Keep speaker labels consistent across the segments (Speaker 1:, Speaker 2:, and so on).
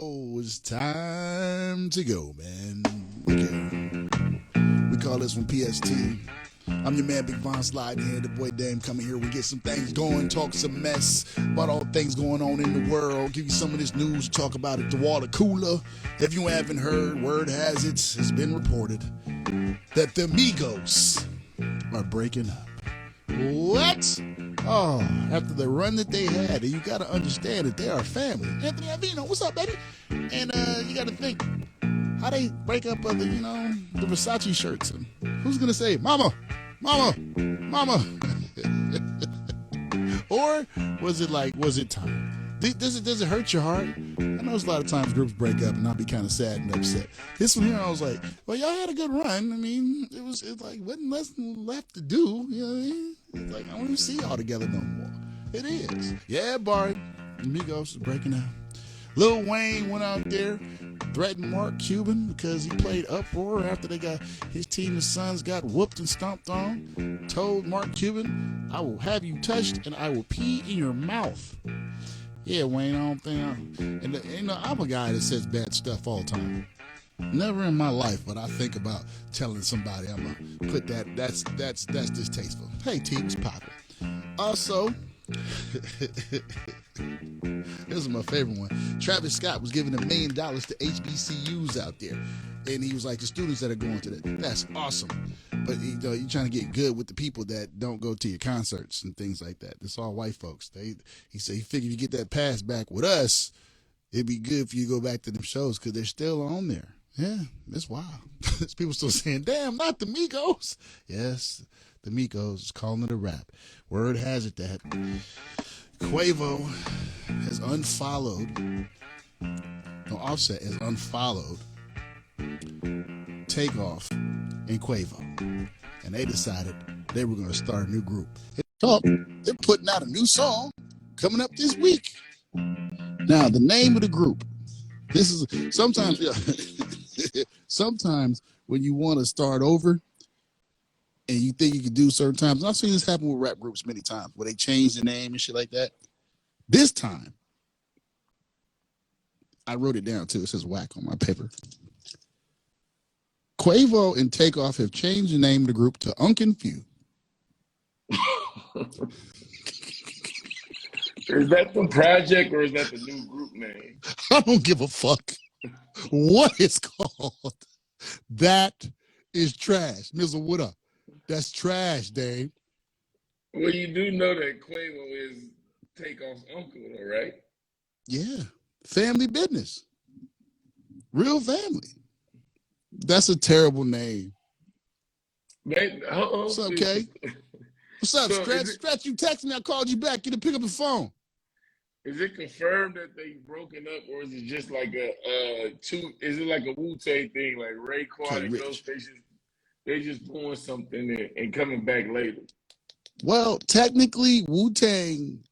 Speaker 1: go. It's time to go, man. Okay. We call this one PST. I'm your man, Big Von sliding here. The boy Dame coming here. We get some things going, talk some mess about all things going on in the world. Give you some of this news, talk about it. The water cooler. If you haven't heard, word has it, it's been reported that the Migos are breaking up. What? Oh, after the run that they had, you got to understand that they are a family. Anthony Avino, what's up, baby? And you got to think how they break up the Versace shirts. And who's gonna say, "Mama, Mama, Mama"? Or was it time? Does it hurt your heart? I know there's a lot of times groups break up and I'll be kind of sad and upset. This one here, I was like, well, y'all had a good run. I mean, it's like wasn't less left to do. You know what I mean? It's like I don't even see y'all together no more. It is. Yeah, Barry. Migos is breaking up. Lil Wayne went out there, threatened Mark Cuban because he played uproar after his team of sons got whooped and stomped on. Told Mark Cuban, "I will have you touched and I will pee in your mouth." Yeah, Wayne, I don't think I'm a guy that says bad stuff all the time. Never in my life, but I think about telling somebody I'm gonna put that's distasteful. Hey, T, what's poppin'? Also, this is my favorite one. Travis Scott was giving $1 million to HBCUs out there, and he was like, the students that are going to that, that's awesome. But you're trying to get good with the people that don't go to your concerts and things like that. It's all white folks. He said he figured if you get that pass back with us, it'd be good for you to go back to them shows because they're still on there. Yeah, it's wild. There's people still saying, "Damn, not the Migos." Yes, the Migos is calling it a rap. Word has it that Quavo has unfollowed. No, Offset has unfollowed Takeoff and Quavo, and they decided they were going to start a new group. They're putting out a new song coming up this week. Now, the name of the group. This is sometimes. Sometimes when you want to start over and you think you can do certain times, and I've seen this happen with rap groups many times where they change the name and shit like that. This time, I wrote it down too. It says whack on my paper. Quavo and Takeoff have changed the name of the group to Unc Phew.
Speaker 2: Is that the project or is that the new group name?
Speaker 1: I don't give a fuck what it's called. That is trash. Mizzle, what up? That's trash, Dave.
Speaker 2: Well, you do know that Quavo is Takeoff's uncle, though, right?
Speaker 1: Yeah. Family business. Real family. That's a terrible name.
Speaker 2: Man,
Speaker 1: what's up, Kay? What's up,
Speaker 2: So
Speaker 1: Stretch? You texted me. I called you back. You didn't pick up the phone.
Speaker 2: Is it confirmed that they've broken up, or is it just like is it like a Wu-Tang thing, like Raekwon and Ghostface? They just doing something and coming back later.
Speaker 1: Well, technically, Wu-Tang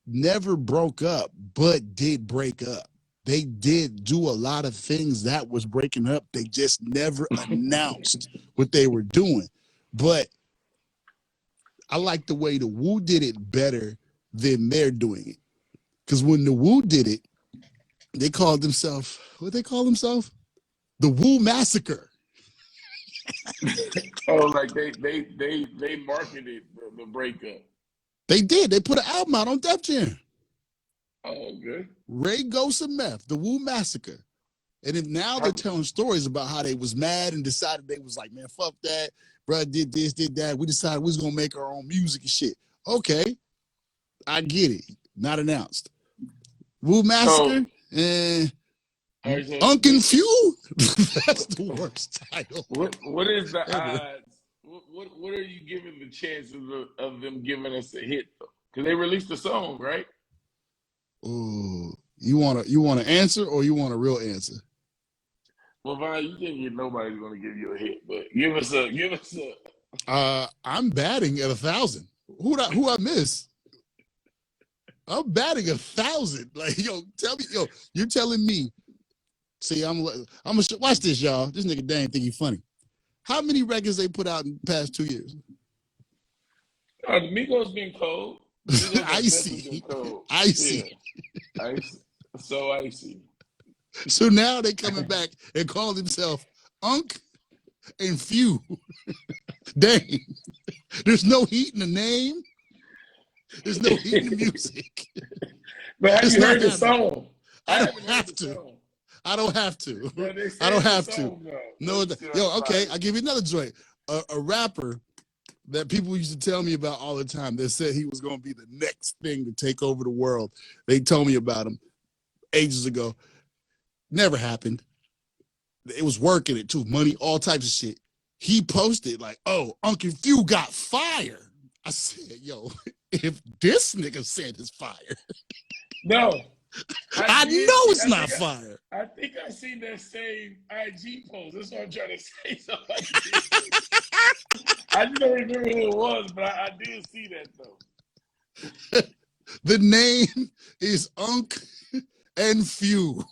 Speaker 1: never broke up, but did break up. They did do a lot of things that was breaking up. They just never announced what they were doing. But I like the way the Wu did it better than they're doing it. Because when the Wu did it, they called themselves, what they call themselves? The Wu Massacre.
Speaker 2: Oh, like they marketed the breakup.
Speaker 1: They did. They put an album out on Def Jam.
Speaker 2: Oh, good.
Speaker 1: Ray Ghost and Meth, the Wu Massacre. And then now they're telling stories about how they was mad and decided they was like, man, fuck that. Bruh did this, did that. We decided we was going to make our own music and shit. Okay. I get it. Not announced. Wu Massacre and Unc Phew. That's the worst title.
Speaker 2: What is the odds? What are you giving the chances of them giving us a hit though? Because they released the song, right?
Speaker 1: Ooh, you want an answer or you want a real answer?
Speaker 2: Well, Vine, you think nobody's going to give you a hit, but give us a.
Speaker 1: I'm batting at 1,000. Who I miss? I'm batting 1,000. Like, yo, tell me, you're telling me. See, I'm gonna watch this, y'all. This nigga Dane think he funny. How many records they put out in the past 2 years?
Speaker 2: The Migos been cold.
Speaker 1: I see.
Speaker 2: Cold.
Speaker 1: I see.
Speaker 2: Yeah. So icy.
Speaker 1: So now they coming back and call themselves Unc Phew. Dang. There's no heat in the name. There's no heat in the music.
Speaker 2: But have
Speaker 1: It's
Speaker 2: you
Speaker 1: not
Speaker 2: heard the
Speaker 1: happening.
Speaker 2: song?
Speaker 1: I don't have to. I don't have to. I don't have to. No. Yo, okay. I'll give you another joint. A rapper that people used to tell me about all the time. They said he was going to be the next thing to take over the world. They told me about him ages ago. Never happened. It was working it too. Money, all types of shit. He posted like, "Oh, Unc Phew got fired." I said, "Yo, if this nigga said it's fire,
Speaker 2: no,
Speaker 1: I know it's not fire."
Speaker 2: I think I seen that same IG post. That's what I'm trying to say. So I just don't remember who it was, but I did see that though.
Speaker 1: The name is Unc Phew.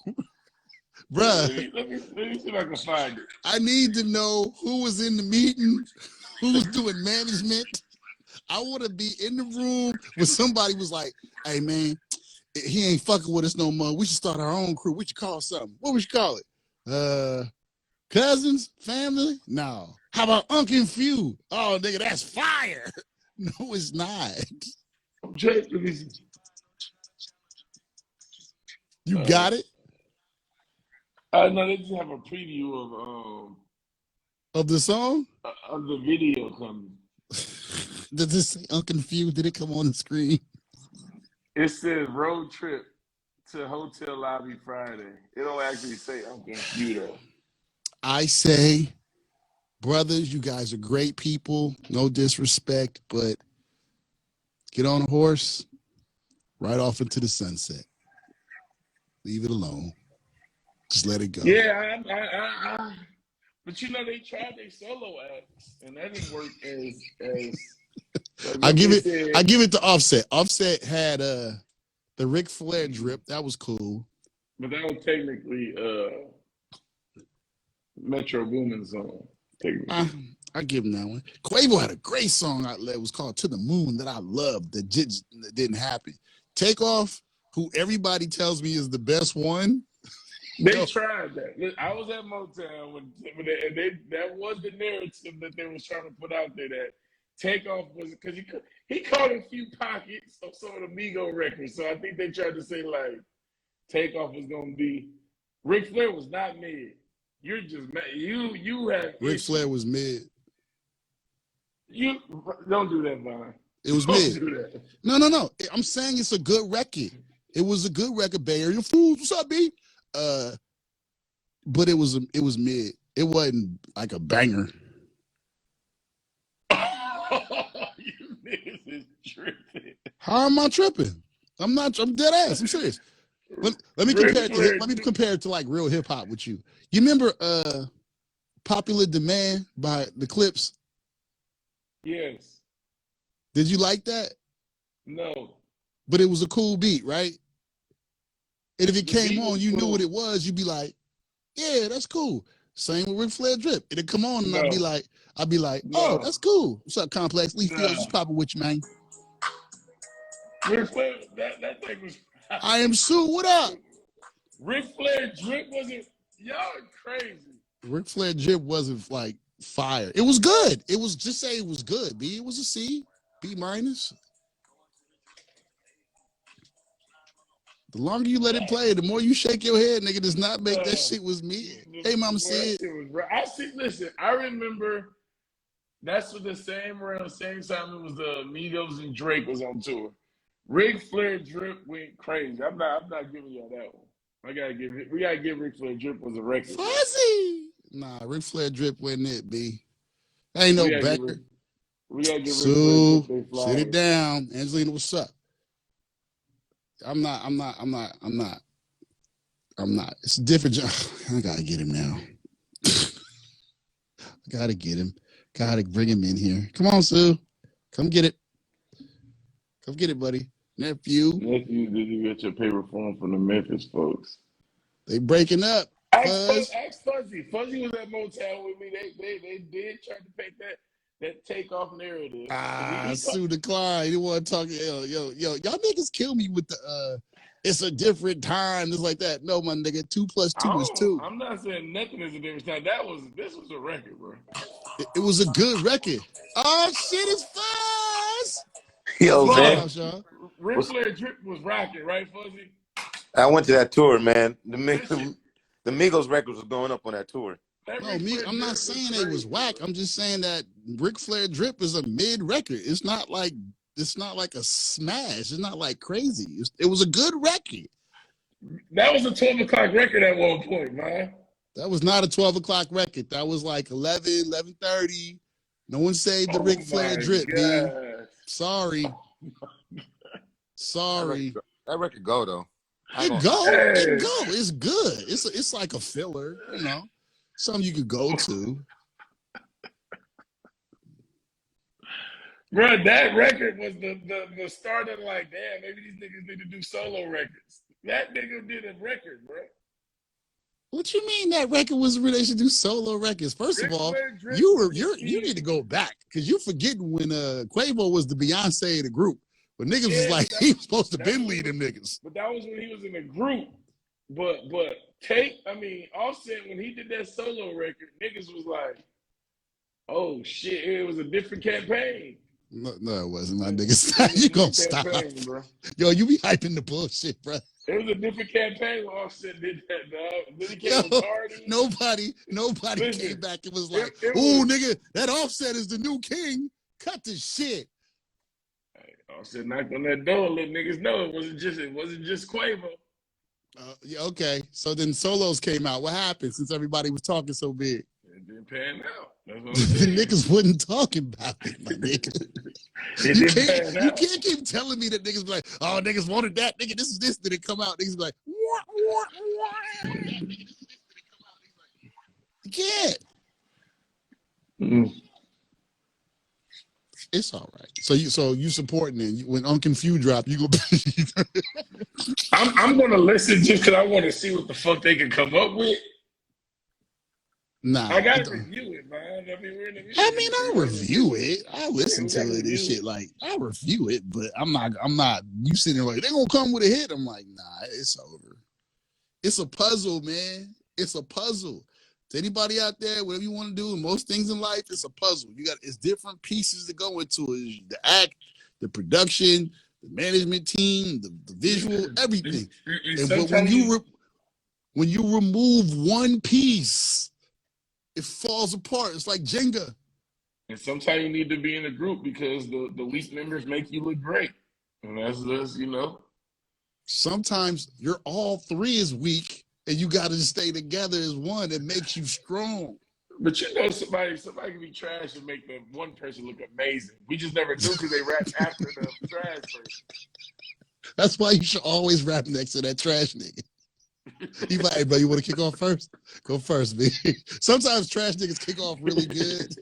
Speaker 1: Bruh,
Speaker 2: let me see if I can find it.
Speaker 1: I need to know who was in the meeting, who was doing management. I want to be in the room when somebody was like, "Hey man, he ain't fucking with us no more. We should start our own crew. We should call something. What we should call it? Cousins? Family? No. How about Unc Phew? Oh nigga, that's fire." No, it's not. You got it?
Speaker 2: No, they just have a preview
Speaker 1: of the song?
Speaker 2: Of the video coming.
Speaker 1: Does this say Unc Phew? Did it come on the screen?
Speaker 2: It says road trip to hotel lobby Friday. It don't actually say Unc Phew though.
Speaker 1: I say, brothers, you guys are great people. No disrespect, but get on a horse, ride off into the sunset. Leave it alone. Just let it go.
Speaker 2: Yeah, but you know they tried their solo acts and that didn't work as
Speaker 1: I give it to Offset. Offset had the Ric Flair drip. That was cool.
Speaker 2: But that was technically Metro Boomin's song.
Speaker 1: I give him that one. Quavo had a great song out there. It was called "To the Moon" that I loved. That didn't happen. Takeoff, who everybody tells me is the best one.
Speaker 2: They tried that. I was at Motown when that was the narrative that they was trying to put out there. That Takeoff was because he caught a few pockets of some of the Migos records. So I think they tried to say like Takeoff was gonna be. Ric Flair was not mid. You're just you have.
Speaker 1: Ric Flair was mid.
Speaker 2: You don't do that, Vaughn.
Speaker 1: It was mid. No. I'm saying it's a good record. It was a good record. Bay Area Fools. What's up, B? But it was mid. It wasn't like a banger.
Speaker 2: You niggas is tripping.
Speaker 1: How am I tripping? I'm not. I'm dead ass. I'm serious. Let me compare it to. Let me compare it to like real hip hop with you. You remember "Popular Demand" by the Clips?
Speaker 2: Yes.
Speaker 1: Did you like that?
Speaker 2: No.
Speaker 1: But it was a cool beat, right? And if it came on, you knew what it was. You'd be like, "Yeah, that's cool." Same with Ric Flair drip. It'd come on, and I'd be like, "Oh, that's cool. What's up, Complex? Lee Fields is popping with you, man."
Speaker 2: Ric Flair, that thing was.
Speaker 1: I am Sue. What up?
Speaker 2: Ric Flair drip wasn't. Y'all crazy.
Speaker 1: Ric Flair drip wasn't like fire. It was good. It was just say it was good. B. It was a C. B minus. The longer you let it play, the more you shake your head, nigga, does not make that shit was me. Hey, Mama said.
Speaker 2: Listen, I remember that's what the same time it was the Migos and Drake was on tour. Ric Flair drip went crazy. I'm not giving y'all that one. We gotta give Ric Flair drip was a record.
Speaker 1: Fuzzy. Nah, Ric Flair drip wasn't it, B. Ain't no backer.
Speaker 2: We gotta give
Speaker 1: Ric Flair drip. Sit it down. Angelina, what's up? I'm not. It's a different job. I gotta get him now. Gotta get him. Gotta bring him in here. Come on, Sue. Come get it. Come get it, buddy. Nephew, did
Speaker 2: you get your paper form from the Memphis folks?
Speaker 1: They breaking up.
Speaker 2: Ask Fuzzy. Fuzzy was at Motown with me. They did try to take that Takeoff narrative.
Speaker 1: Sue declined. He want to talk. Yo, y'all niggas kill me with the it's a different time. It's like that. No, my nigga, 2 + 2 is 2.
Speaker 2: I'm not saying nothing is a different time. This was a record, bro.
Speaker 1: It was a good record. Oh shit, it's Fuzz.
Speaker 3: Yo, man.
Speaker 2: Ric Flair Drip was rocking, right, Fuzzy?
Speaker 3: I went to that tour, man. The Migos records was going up on that tour.
Speaker 1: No, I'm not saying it was whack. I'm just saying that Ric Flair Drip is a mid record. It's not like a smash. It's not like crazy. It was a good record.
Speaker 2: That was a 12 o'clock record at one point, man.
Speaker 1: That was not a 12 o'clock record. That was like 11, 11:30. No one saved the Ric Flair Drip, B. Sorry. Sorry.
Speaker 3: That record go, though.
Speaker 1: It go. It's good. It's like a filler, you know. Something you could go to.
Speaker 2: Bro, that record was the start of like, damn, maybe these niggas need to do solo records. That nigga did a record, bro.
Speaker 1: What you mean that record was in relation to solo records? First of all, you need to go back because you're forgetting when Quavo was the Beyonce of the group. But niggas was like he was supposed to been lead them niggas.
Speaker 2: But that was when he was in a group. But Offset, when he did that solo record, niggas was like, oh shit, it was a different campaign.
Speaker 1: No, it wasn't, my niggas. You gonna stop,
Speaker 2: bro?
Speaker 1: Yo, you be hyping the bullshit, bro.
Speaker 2: It was a different campaign when Offset did that, dog. Then he came with Cardi.
Speaker 1: Nobody came back and was like, "Ooh, nigga, that Offset is the new king." Cut the shit.
Speaker 2: Hey, Offset knocked on that door and let niggas know it wasn't just Quavo.
Speaker 1: Yeah, okay. So then solos came out. What happened since everybody was talking so big?
Speaker 2: It didn't pan out. That's what I'm
Speaker 1: The
Speaker 2: saying.
Speaker 1: niggas wasn't talking about it, my nigga. You can't keep telling me that niggas be like, oh, niggas wanted that, nigga, this is this. Then it come out, niggas be like, what? You can't. It's all right. So you supporting it. When Unc Phew drop, you go.
Speaker 2: I'm gonna listen just because I want to see what the fuck they can come up with.
Speaker 1: Nah,
Speaker 2: I gotta review it, man.
Speaker 1: I review it. I listen to it and shit. Like I review it, but I'm not. You sitting there like they gonna come with a hit. I'm like, nah, it's over. It's a puzzle, man. It's a puzzle. To anybody out there, whatever you want to do, most things in life, it's a puzzle. It's different pieces to go into it. The act, the production, the management team, the visual, everything. But when you remove one piece, it falls apart. It's like Jenga.
Speaker 2: And sometimes you need to be in a group because the weak members make you look great. And that's you know.
Speaker 1: Sometimes you're all three is weak and you got to stay together as one. It makes you strong.
Speaker 2: But you know somebody can be trash and make the one person look amazing. We just never do because they rap after the trash person.
Speaker 1: That's why you should always rap next to that trash nigga. He like, hey, bro, you want to kick off first? Go first, B. Sometimes trash niggas kick off really good,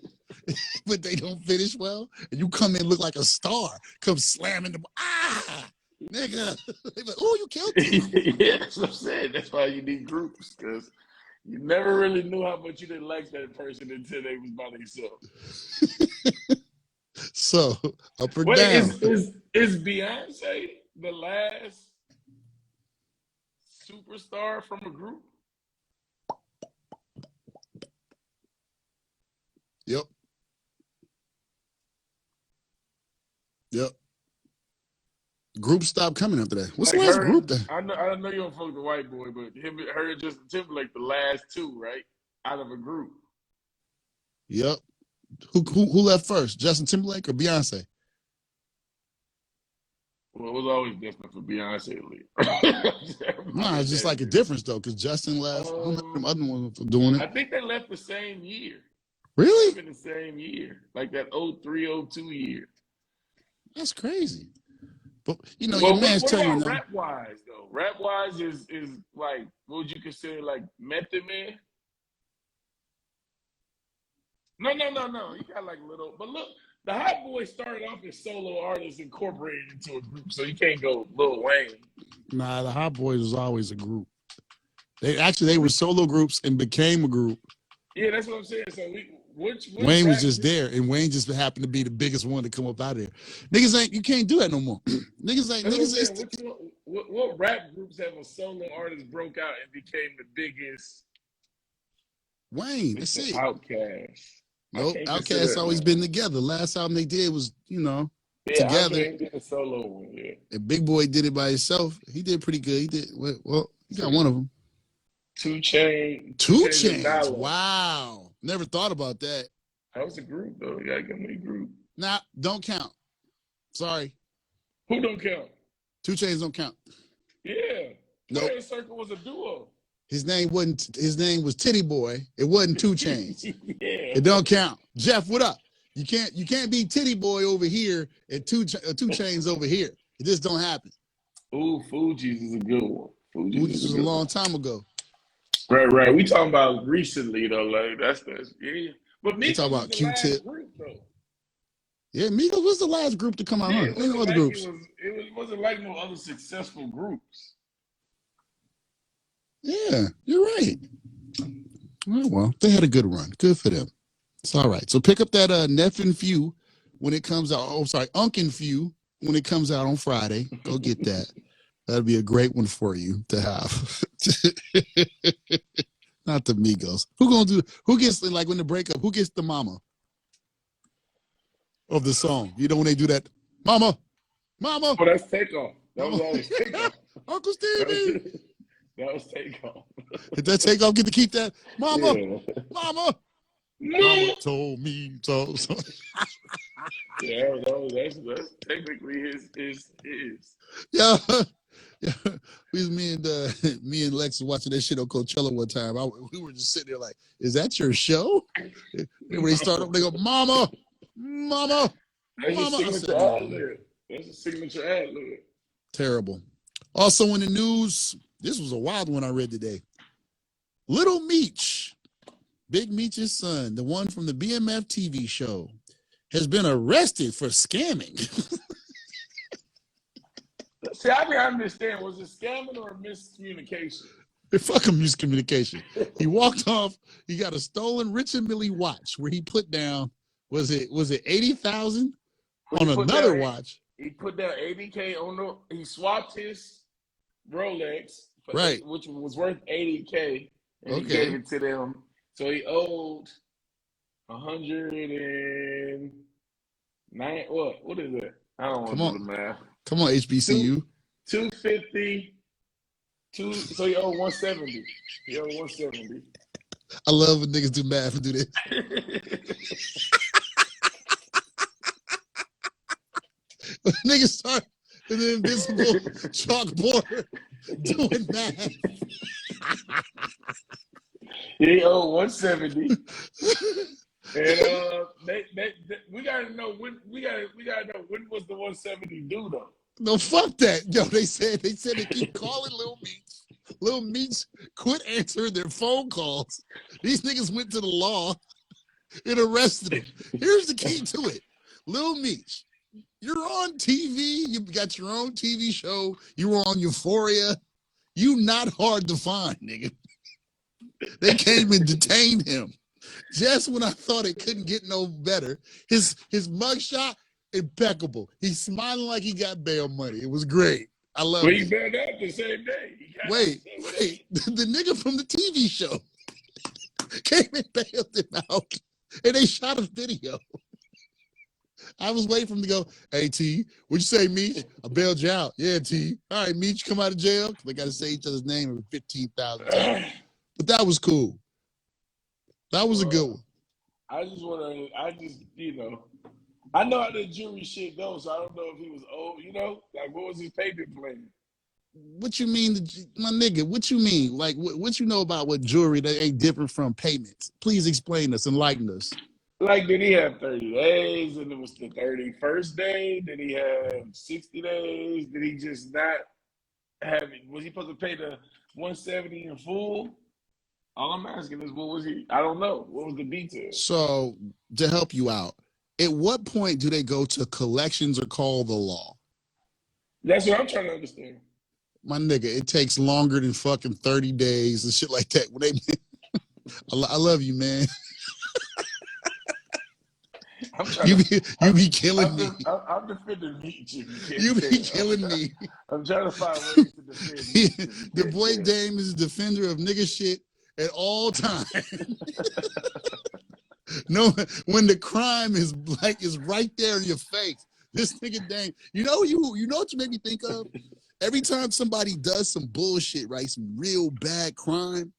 Speaker 1: but they don't finish well. And you come in look like a star. Come slamming the nigga. They like, oh, you killed me.
Speaker 2: Yeah, that's what I'm saying. That's why you need groups, because you never really knew how much you didn't like that person until they was by themselves.
Speaker 1: So, up or down.
Speaker 2: Is Beyonce the last superstar from a group?
Speaker 1: Yep. Group stopped coming after that. What's the last group then?
Speaker 2: I know you don't fuck the white boy, but her and Justin Timberlake, the last two, right? Out of a group.
Speaker 1: Yep. Who left first? Justin Timberlake or Beyonce?
Speaker 2: Well, it was always different for Beyonce to leave.
Speaker 1: Nah, it's just like a difference though, because Justin left. I don't know them other ones for doing it.
Speaker 2: I think they left the same year.
Speaker 1: Really?
Speaker 2: In the same year, like that 03, 02 year.
Speaker 1: That's crazy. But you know, your man's telling you.
Speaker 2: Rap wise though, rap wise is like, what would you consider like Method Man? No. You got like little, but look, the Hot Boys started off as solo artists incorporated into a group, so you can't go Lil Wayne.
Speaker 1: Nah, the Hot Boys was always a group. They were solo groups and became a group.
Speaker 2: Yeah, that's what I'm saying. So
Speaker 1: Wayne was just there, and Wayne just happened to be the biggest one to come up out of there. Niggas you can't do that no more.
Speaker 2: what rap groups have a solo artist broke out and became the biggest?
Speaker 1: Wayne, that's
Speaker 2: Mr.
Speaker 1: it.
Speaker 2: Outkast.
Speaker 1: Nope, Outkast always been together. Last album they did was,
Speaker 2: Yeah,
Speaker 1: together.
Speaker 2: Outkast did a solo one. Yeah.
Speaker 1: And Big Boy did it by himself. He did pretty good. He did well. He got one of them.
Speaker 2: 2 Chainz.
Speaker 1: 2 Chainz. Wow. Never thought about that.
Speaker 2: That was a group though. You gotta give me a group.
Speaker 1: Nah, don't count. Sorry.
Speaker 2: Who don't count?
Speaker 1: 2 Chainz don't count.
Speaker 2: Yeah.
Speaker 1: Nope.
Speaker 2: Player Circle was a duo.
Speaker 1: His name was Titty Boy. It wasn't 2 Chainz.
Speaker 2: Yeah.
Speaker 1: It don't count. Jeff, what up? You can't be Titty Boy over here and 2 Chainz over here. It just don't happen.
Speaker 2: Ooh, Fugees is a good one.
Speaker 1: Fugees was a long time ago.
Speaker 2: Right. We talking about recently though, like that's yeah. But Migos
Speaker 1: talking about
Speaker 2: was the last
Speaker 1: Q-Tip.
Speaker 2: group though.
Speaker 1: Yeah, Migos was the last group to come out.
Speaker 2: Yeah,
Speaker 1: Ain't no other groups.
Speaker 2: It wasn't like no other successful groups.
Speaker 1: Yeah, you're right. Oh, well, they had a good run. Good for them. It's all right. So pick up that Unc Phew when it comes out. Oh, sorry, Unc Phew when it comes out on Friday. Go get that. That'd be a great one for you to have. Not the Migos. Who gets, like, when the breakup, who gets the mama of the song? You know when they do that? Mama.
Speaker 2: Oh, that's Takeoff. That was always Takeoff.
Speaker 1: Uncle Stevie.
Speaker 2: That was Takeoff.
Speaker 1: Did that Takeoff get to keep that? Mama.
Speaker 2: Yeah.
Speaker 1: Mama.
Speaker 2: No.
Speaker 1: Mama told me so.
Speaker 2: Yeah, that's technically his.
Speaker 1: Yeah. Yeah, me and Lex were watching that shit on Coachella one time. We were just sitting there like, "Is that your show?" And when they start up, they go, "Mama, Mama,
Speaker 2: That's
Speaker 1: Mama."
Speaker 2: a signature ad-lib. That's a signature ad-lib.
Speaker 1: Terrible. Also in the news, this was a wild one I read today. Little Meech, Big Meech's son, the one from the BMF TV show, has been arrested for scamming.
Speaker 2: See, I didn't understand. Was it scamming or miscommunication?
Speaker 1: Fucking miscommunication. He walked off. He got a stolen Richard Mille watch where he put down, was it 80,000 on another watch?
Speaker 2: He put down 80K on he swapped his Rolex,
Speaker 1: right,
Speaker 2: which was worth 80K, and he gave it to them. So he owed 109. What is it? I don't want to do the math.
Speaker 1: Come on, HBCU.
Speaker 2: 250. So he owed 170. He owed 170.
Speaker 1: I love when niggas do math and do this. Niggas start in the invisible chalkboard doing math.
Speaker 2: He owed 170. And we gotta know when when was the 170 due though?
Speaker 1: No, fuck that. Yo, they said they keep calling Lil Meech. Lil Meech quit answering their phone calls. These niggas went to the law and arrested him. Here's the key to it. Lil Meech, you're on TV, you got your own TV show, you were on Euphoria. You not hard to find, nigga. They came and detained him. Just when I thought it couldn't get no better, his mugshot, impeccable. He's smiling like he got bail money. It was great. I love it.
Speaker 2: He bailed out the same day.
Speaker 1: Wait. The nigga from the TV show came and bailed him out, and they shot a video. I was waiting for him to go, "Hey, T, what'd you say, Meech? I bailed you out." "Yeah, T. All right, Meech, come out of jail." They got to say each other's name every 15,000 times. But that was cool. That was a good one.
Speaker 2: I know how the jury shit goes, so I don't know if he was old, like what was his payment plan?
Speaker 1: What you mean, my nigga? What you mean? Like, what you know about what jewelry that ain't different from payments? Please explain us, enlighten us.
Speaker 2: Like, did he have 30 days and it was the 31st day? Did he have 60 days? Did he just not have it? Was he supposed to pay the 170 in full? All I'm asking is, what was he? I don't know. What was the details?
Speaker 1: So, to help you out, at what point do they go to collections or call the law?
Speaker 2: That's what I'm trying to understand.
Speaker 1: My nigga, it takes longer than fucking 30 days and shit like that. When they, I love you, man.
Speaker 2: I'm trying to.
Speaker 1: You be killing me.
Speaker 2: I'm defending Meech if you can't
Speaker 1: You be
Speaker 2: tell.
Speaker 1: killing me.
Speaker 2: I'm trying to find ways to defend Meech if you
Speaker 1: The
Speaker 2: can't
Speaker 1: boy
Speaker 2: tell.
Speaker 1: Dame is a defender of nigga shit at all times. No, when the crime is right there in your face. This nigga Dame, you know what you make me think of? Every time somebody does some bullshit, right? Some real bad crime,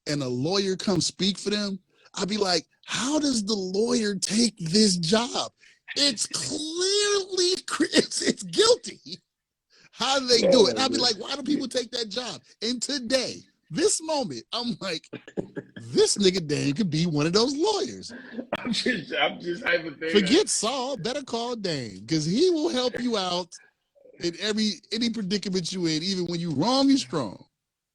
Speaker 1: and a lawyer comes speak for them, I'll be like, how does the lawyer take this job? It's clearly it's guilty. How do they do it? And I'll be like, why do people take that job? And today, this moment, I'm like, this nigga Dame could be one of those lawyers.
Speaker 2: I'm just hypothetical.
Speaker 1: Forget Saul, better call Dame, because he will help you out in any predicament you in, even when you wrong and strong.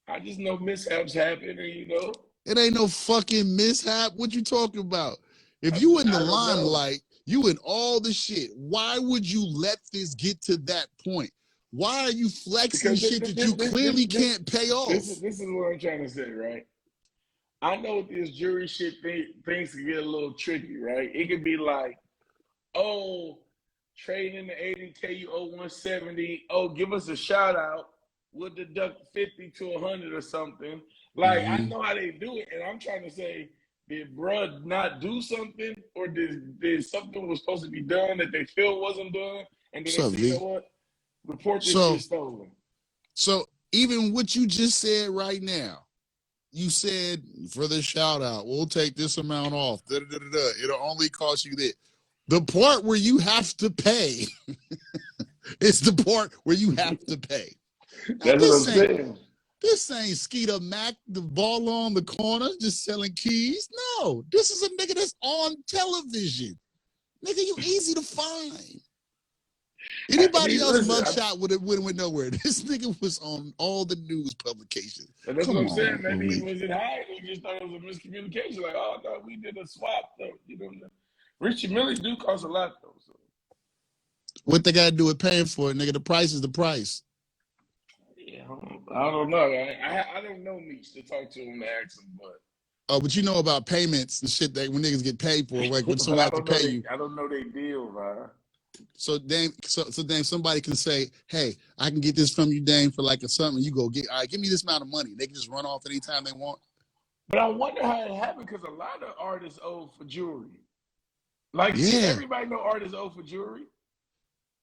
Speaker 2: I just know mishaps happen, and
Speaker 1: it ain't no fucking mishap. What you talking about? If you in the limelight, you in all the shit. Why would you let this get to that point? Why are you flexing shit that you clearly can't pay off?
Speaker 2: This is what I'm trying to say, right? I know this jury shit things can get a little tricky, right? It could be like, oh, trading the 80K, you owe 170. Oh, give us a shout out. We'll deduct 50 to 100 or something. Like, I know how they do it, and I'm trying to say, did bruh not do something, or did something was supposed to be done that they feel wasn't done, and then they say, you know what? Report this shit stolen.
Speaker 1: So even what you just said right now, you said for the shout out, we'll take this amount off. It'll only cost you that. The part where you have to pay is the part where you have to pay.
Speaker 2: That's what I'm saying.
Speaker 1: This ain't Skeeter Mac, the ball on the corner, just selling keys. No, this is a nigga that's on television. Nigga, you easy to find. Anybody else mugshot would have went nowhere. This nigga was on all the news publications.
Speaker 2: And that's what I'm saying. Maybe he wasn't hiding. He just thought it was a miscommunication. Like, oh, no, we did a swap, though. You know, Richie Millie do cost a lot, though. So.
Speaker 1: What they got to do with paying for it, nigga? The price is the price.
Speaker 2: Yeah, I don't know. I don't know Meech to talk to him to ask him, but.
Speaker 1: Oh, but you know about payments and shit that when niggas get paid for, like when someone have to pay you.
Speaker 2: I don't know they deal, man.
Speaker 1: So Dame, somebody can say, hey, I can get this from you, Dame, for like a something. You go get, all right, give me this amount of money. They can just run off anytime they want.
Speaker 2: But I wonder how it happened, because a lot of artists owe for jewelry. Like, everybody know artists owe for jewelry.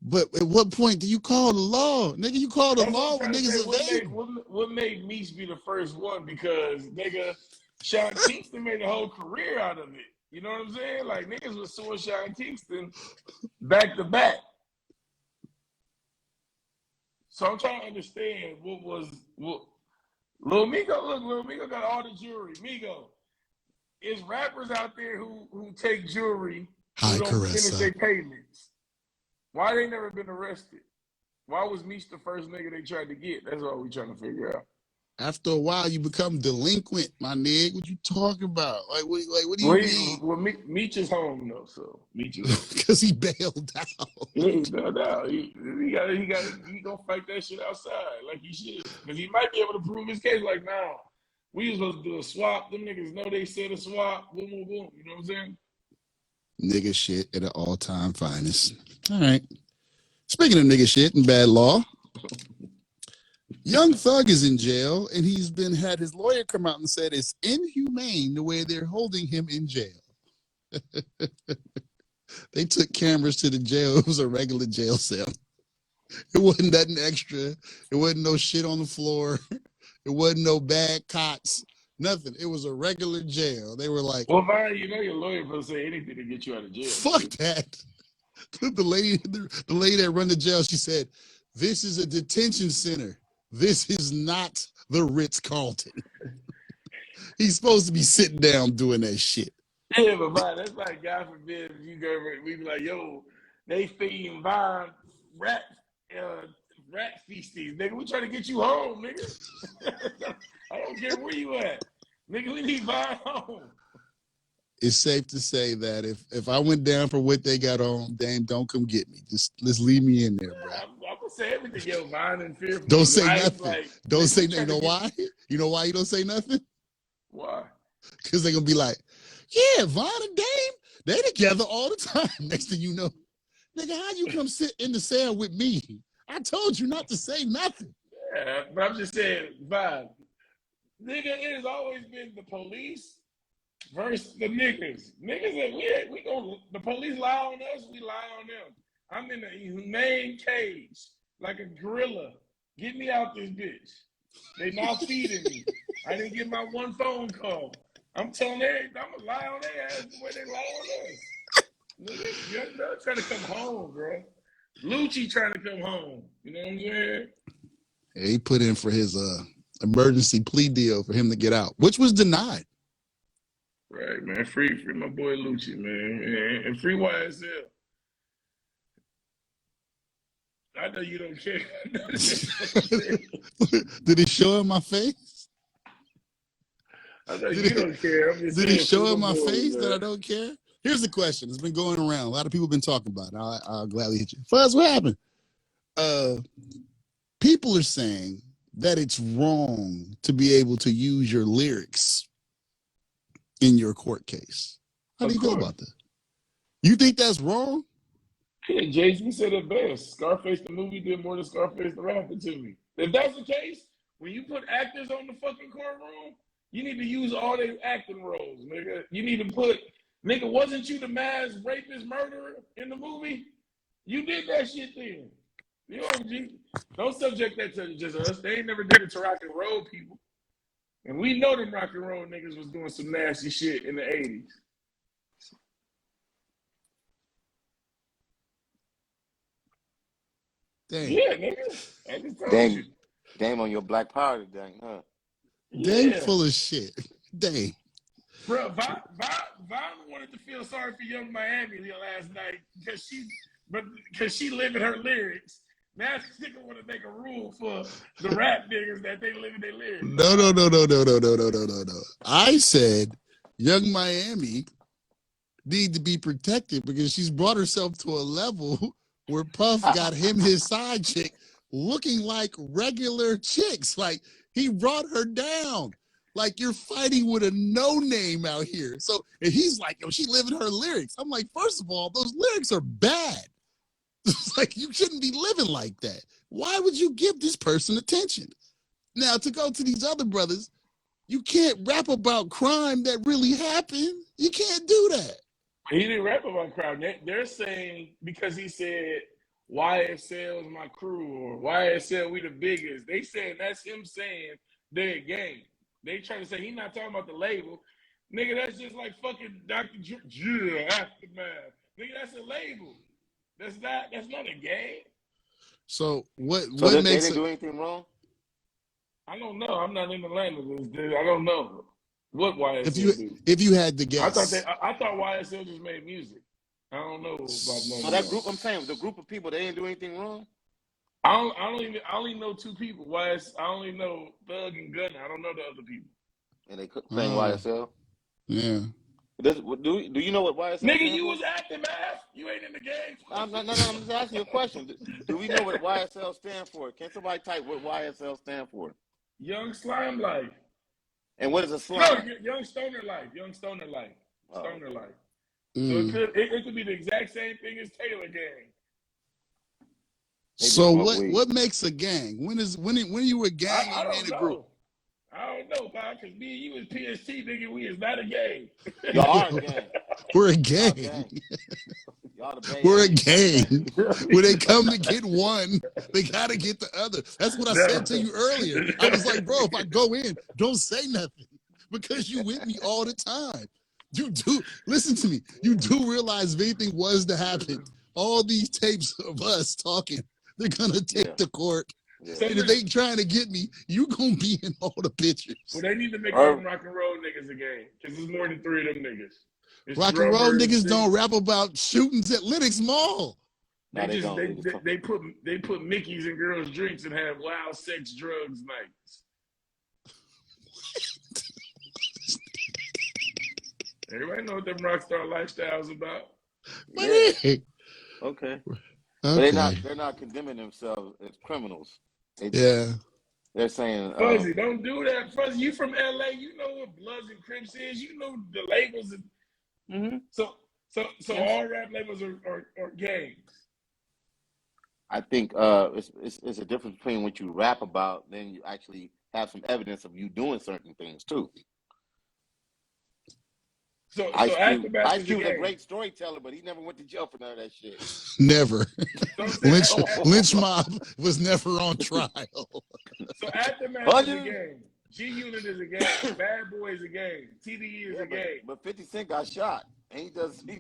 Speaker 1: But at what point do you call the law? Nigga, you call the law when niggas available.
Speaker 2: What made Meech be the first one? Because, nigga, Sean Kingston made a whole career out of it. You know what I'm saying? Like, niggas was suing Sean Kingston back to back. So I'm trying to understand what Lil Migo got all the jewelry. Migo, is rappers out there who take jewelry who don't finish their payments. Why they never been arrested? Why was Meech the first nigga they tried to get? That's all we trying to figure out.
Speaker 1: After a while, you become delinquent, my nigga. What you talking about? Like what do you mean?
Speaker 2: Well, Meech is home though, so Meech is home
Speaker 1: because he bailed out.
Speaker 2: He gonna fight that shit outside like he should, because he might be able to prove his case. Like, nah, we was supposed to do a swap. Them niggas know they said a swap. Boom, boom, boom. You know what I'm saying?
Speaker 1: Nigga shit at an all-time finest. All right. Speaking of nigga shit and bad law. Young Thug is in jail, and he's had his lawyer come out and said it's inhumane the way they're holding him in jail. They took cameras to the jail. It was a regular jail cell. It wasn't nothing extra. It wasn't no shit on the floor. It wasn't no bad cots. Nothing. It was a regular jail. They were like,
Speaker 2: well, man, you know your lawyer will say anything to get you out of jail.
Speaker 1: Fuck that. The lady that run the jail, she said, this is a detention center. This is not the Ritz-Carlton. He's supposed to be sitting down doing that shit.
Speaker 2: Yeah, but man, that's like, God forbid, if you go, we be like, yo, they feeding Vine rat feasties, nigga. We trying to get you home, nigga. I don't care where you at, nigga. We need Vine home. It's
Speaker 1: safe to say that if I went down for what they got on, Dame, don't come get me. Just let's leave me in there, bro.
Speaker 2: I'm gonna say everything, yo, Vine and fear.
Speaker 1: Don't say nothing. Like, don't say nothing. You know why? You know why you don't say nothing?
Speaker 2: Why?
Speaker 1: Because they're gonna be like, yeah, Vine and Dame, They together all the time. Next thing you know, nigga, how you come sit in the cell with me? I told you not to say nothing.
Speaker 2: Yeah, but I'm just saying, vibe. Nigga, it has always been the police versus the niggas. Niggas, we go. The police lie on us, we lie on them. I'm in a humane cage like a gorilla. Get me out this bitch. They now feeding me. I didn't get my one phone call. I'm telling them, I'm gonna lie on their ass the way they lie on us. Nigga, Young Thug trying to come home, bro. Lucci trying to come home. You know what I'm saying?
Speaker 1: Yeah, he put in for his emergency plea deal for him to get out, which was denied.
Speaker 2: Right, man. Free my boy Lucci, man. And free YSL. I know you don't care.
Speaker 1: Did he show in my face?
Speaker 2: I know you don't care. I'm just
Speaker 1: did
Speaker 2: saying,
Speaker 1: he show in my
Speaker 2: boy,
Speaker 1: face
Speaker 2: man.
Speaker 1: that I don't care? Here's the question. It's been going around. A lot of people have been talking about it. I'll gladly hit you. Fuzz, what happened? People are saying that it's wrong to be able to use your lyrics in your court case. How do you feel about that? You think that's wrong?
Speaker 2: Yeah, Jay-Z said it best. Scarface the movie did more than Scarface the rapper to me. If that's the case, when you put actors on the fucking courtroom, you need to use all their acting roles, nigga. You need to put, nigga, wasn't you the mass rapist murderer in the movie? You did that shit then. You know, don't subject that to just us. They ain't never did it to rock and roll people. And we know them rock and roll niggas was doing some nasty shit in the 80s.
Speaker 1: Dang.
Speaker 2: Yeah, nigga. I just told you.
Speaker 3: Dame on your Black Power today, huh?
Speaker 1: Dang full of shit. Dang.
Speaker 2: Bro, Vaughn wanted to feel sorry for Young Miami last night because she living her lyrics. Now this nigga want to make a rule for the rap niggas that they live in their lyrics.
Speaker 1: No. I said Young Miami need to be protected because she's brought herself to a level where Puff got him his side chick looking like regular chicks. Like he brought her down. Like you're fighting with a no name out here. So and he's like, yo, she living her lyrics. I'm like, first of all, those lyrics are bad. It's like you shouldn't be living like that. Why would you give this person attention? Now to go to these other brothers, you can't rap about crime that really happened. You can't do that.
Speaker 2: He didn't rap about crime. They're saying because he said YSL is my crew or YSL we the biggest. They saying that's him saying they're a gang. They trying to say he's not talking about the label. Nigga, that's just like fucking Dr. Aftermath. Nigga, that's a label. That's not a gang.
Speaker 1: So what
Speaker 3: they
Speaker 1: makes
Speaker 3: didn't do anything wrong?
Speaker 2: I don't know. I'm not in the land of this, dude. I don't know what YSL do.
Speaker 1: If you had to guess.
Speaker 2: I thought YSL just made music. I don't know about
Speaker 3: So that group, I'm saying, the group of people, they didn't do anything wrong?
Speaker 2: I only know two people. I only know Thug and Gunna. I don't know the other people.
Speaker 3: And they playing YSL?
Speaker 1: Yeah.
Speaker 3: Do you know what YSL
Speaker 2: Nigga, you was Aftermath. You ain't in the game.
Speaker 3: I'm just asking you a question. Do we know what YSL stand for? Can somebody type what YSL stand for?
Speaker 2: Young Slime Life.
Speaker 3: And what is a slime?
Speaker 2: No, Young Stoner Life. Young Stoner Life. Stoner Life.
Speaker 1: Mm.
Speaker 2: So it could be the exact same thing as Taylor Gang.
Speaker 1: So what makes a gang? When are you a gang and in a group?
Speaker 2: I don't know, Bob, because me and you as PST, nigga, we is not a gang.
Speaker 3: Y'all are a gang.
Speaker 1: We're a gang. We're a gang. When they come to get one, they got to get the other. That's what I said to you earlier. I was like, bro, if I go in, don't say nothing because you with me all the time. You do, listen to me. You do realize if anything was to happen, all these tapes of us talking, they're going to take to court. Yeah. And if they trying to get me, you going to be in all the pictures.
Speaker 2: Well, they need to make all them rock and roll niggas a gang because there's more than 3 of them niggas. It's
Speaker 1: rock and roll niggas don't rap about shootings at Lenox Mall.
Speaker 2: They put Mickeys in girls' drinks and have wild sex, drugs nights. Everybody know what them rock star lifestyles about.
Speaker 1: Yeah.
Speaker 3: Okay. But they're not condemning themselves as criminals. They're saying
Speaker 2: Fuzzy, don't do that. Fuzzy, you from LA, you know what Bloods and Crips is, you know the labels and so So all rap labels are gangs.
Speaker 3: I think it's a difference between what you rap about, then you actually have some evidence of you doing certain things too.
Speaker 2: So
Speaker 3: Ice
Speaker 2: Aftermath
Speaker 3: Cube's a great storyteller, but he never went to jail for none of that shit.
Speaker 1: Never.
Speaker 2: So
Speaker 1: Lynch Mob was never on trial.
Speaker 2: So Aftermath is a gang. G Unit is a gang. Bad Boy is a gang. TDE is a gang.
Speaker 3: But 50 Cent got shot. And he does. I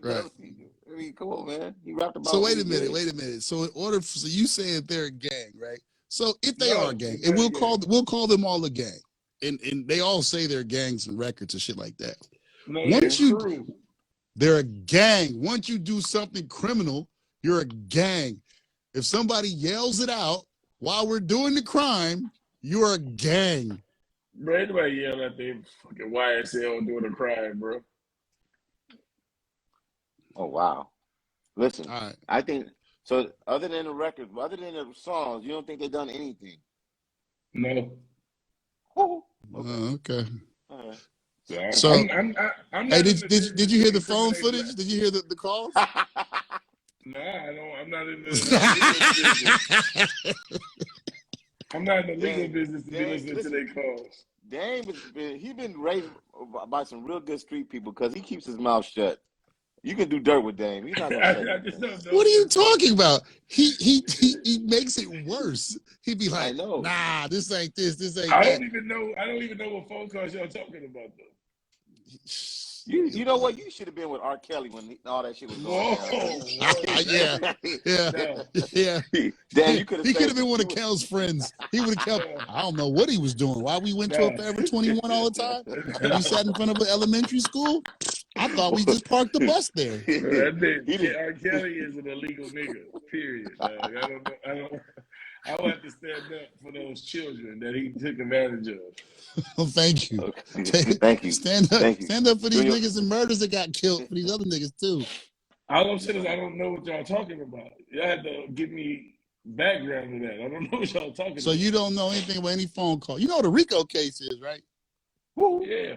Speaker 3: mean, come on, man. He rapped about.
Speaker 1: So wait a minute. So so you saying they're a gang, right? So if they are a gang, and we'll call them all a gang, and they all say they're gangs and records and shit like that.
Speaker 2: No,
Speaker 1: they're a gang. Once you do something criminal, you're a gang. If somebody yells it out while we're doing the crime, you're a gang.
Speaker 2: Bro, anybody yell at they fucking YSL doing a crime, bro.
Speaker 3: Oh wow! Listen,
Speaker 1: all right.
Speaker 3: I think so. Other than the records, other than the songs, you don't think they've done anything?
Speaker 2: No.
Speaker 3: Oh,
Speaker 1: okay.
Speaker 3: All right.
Speaker 1: So,
Speaker 2: I'm
Speaker 1: hey, did you hear the phone footage? Did you hear the calls?
Speaker 2: Nah, I'm not in the legal business. I'm not in the legal business to be listening to their calls.
Speaker 3: Dame he been raised by some real good street people because he keeps his mouth shut. You can do dirt with Dame. He's not gonna say
Speaker 1: What are you talking about? He makes it worse. He'd be like, nah, this ain't this ain't that.
Speaker 2: I don't even know what phone calls y'all talking about though.
Speaker 3: You know what? You should have been with R. Kelly when all that shit was going
Speaker 2: down.
Speaker 1: Yeah.
Speaker 3: Damn, you could have.
Speaker 1: He could have been one of Kel's friends. He would have kept. I don't know what he was doing. Why we went to a Forever 21 all the time, and we sat in front of an elementary school. I thought we just parked the bus there.
Speaker 2: R. Kelly is an illegal nigga. Period. I will have to stand up for those children that he took advantage of.
Speaker 1: Oh, thank you.
Speaker 3: Okay. Thank you.
Speaker 1: Stand up for these niggas and murders that got killed for these other niggas too.
Speaker 2: All I'm saying is I don't know what y'all talking about. Y'all had to give me background to that. I don't know what y'all talking about.
Speaker 1: So you don't know anything about any phone call. You know what the RICO case is, right?
Speaker 2: Yeah.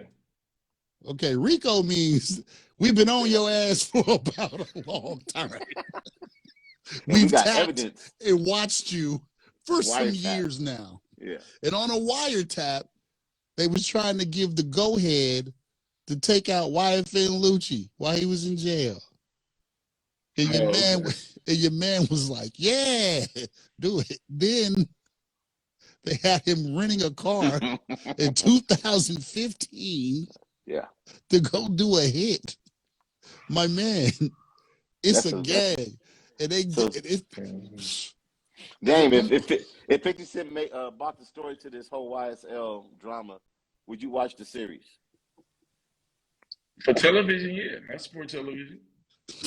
Speaker 1: Okay, RICO means we've been on your ass for about a long time. We've
Speaker 3: got
Speaker 1: tapped
Speaker 3: evidence
Speaker 1: and watched you for some years now.
Speaker 3: Yeah.
Speaker 1: And on a wiretap, they was trying to give the go-ahead to take out YFN Lucci while he was in jail. And your man was like, yeah, do it. Then they had him renting a car in 2015 to go do a hit. My man, it's a gang. And
Speaker 3: Damn, if 50 Cent bought the story to this whole YSL drama, would you watch the series?
Speaker 2: For television, yeah. I support television.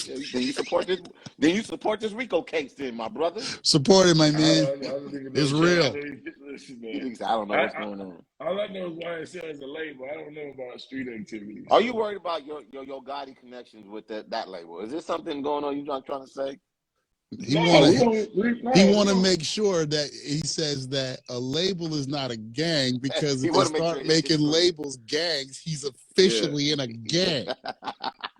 Speaker 3: Then you support this. Then you support this RICO case, then, my brother.
Speaker 1: Support it, my man. It's real.
Speaker 3: I don't know what's going on.
Speaker 2: All I know is YSL is a label. I don't know about street activities.
Speaker 3: Are you worried about your Gotti connections with that label? Is there something going on? You not trying to say?
Speaker 1: He want to make sure that he says that a label is not a gang because if they start making labels gangs, he's officially in a gang.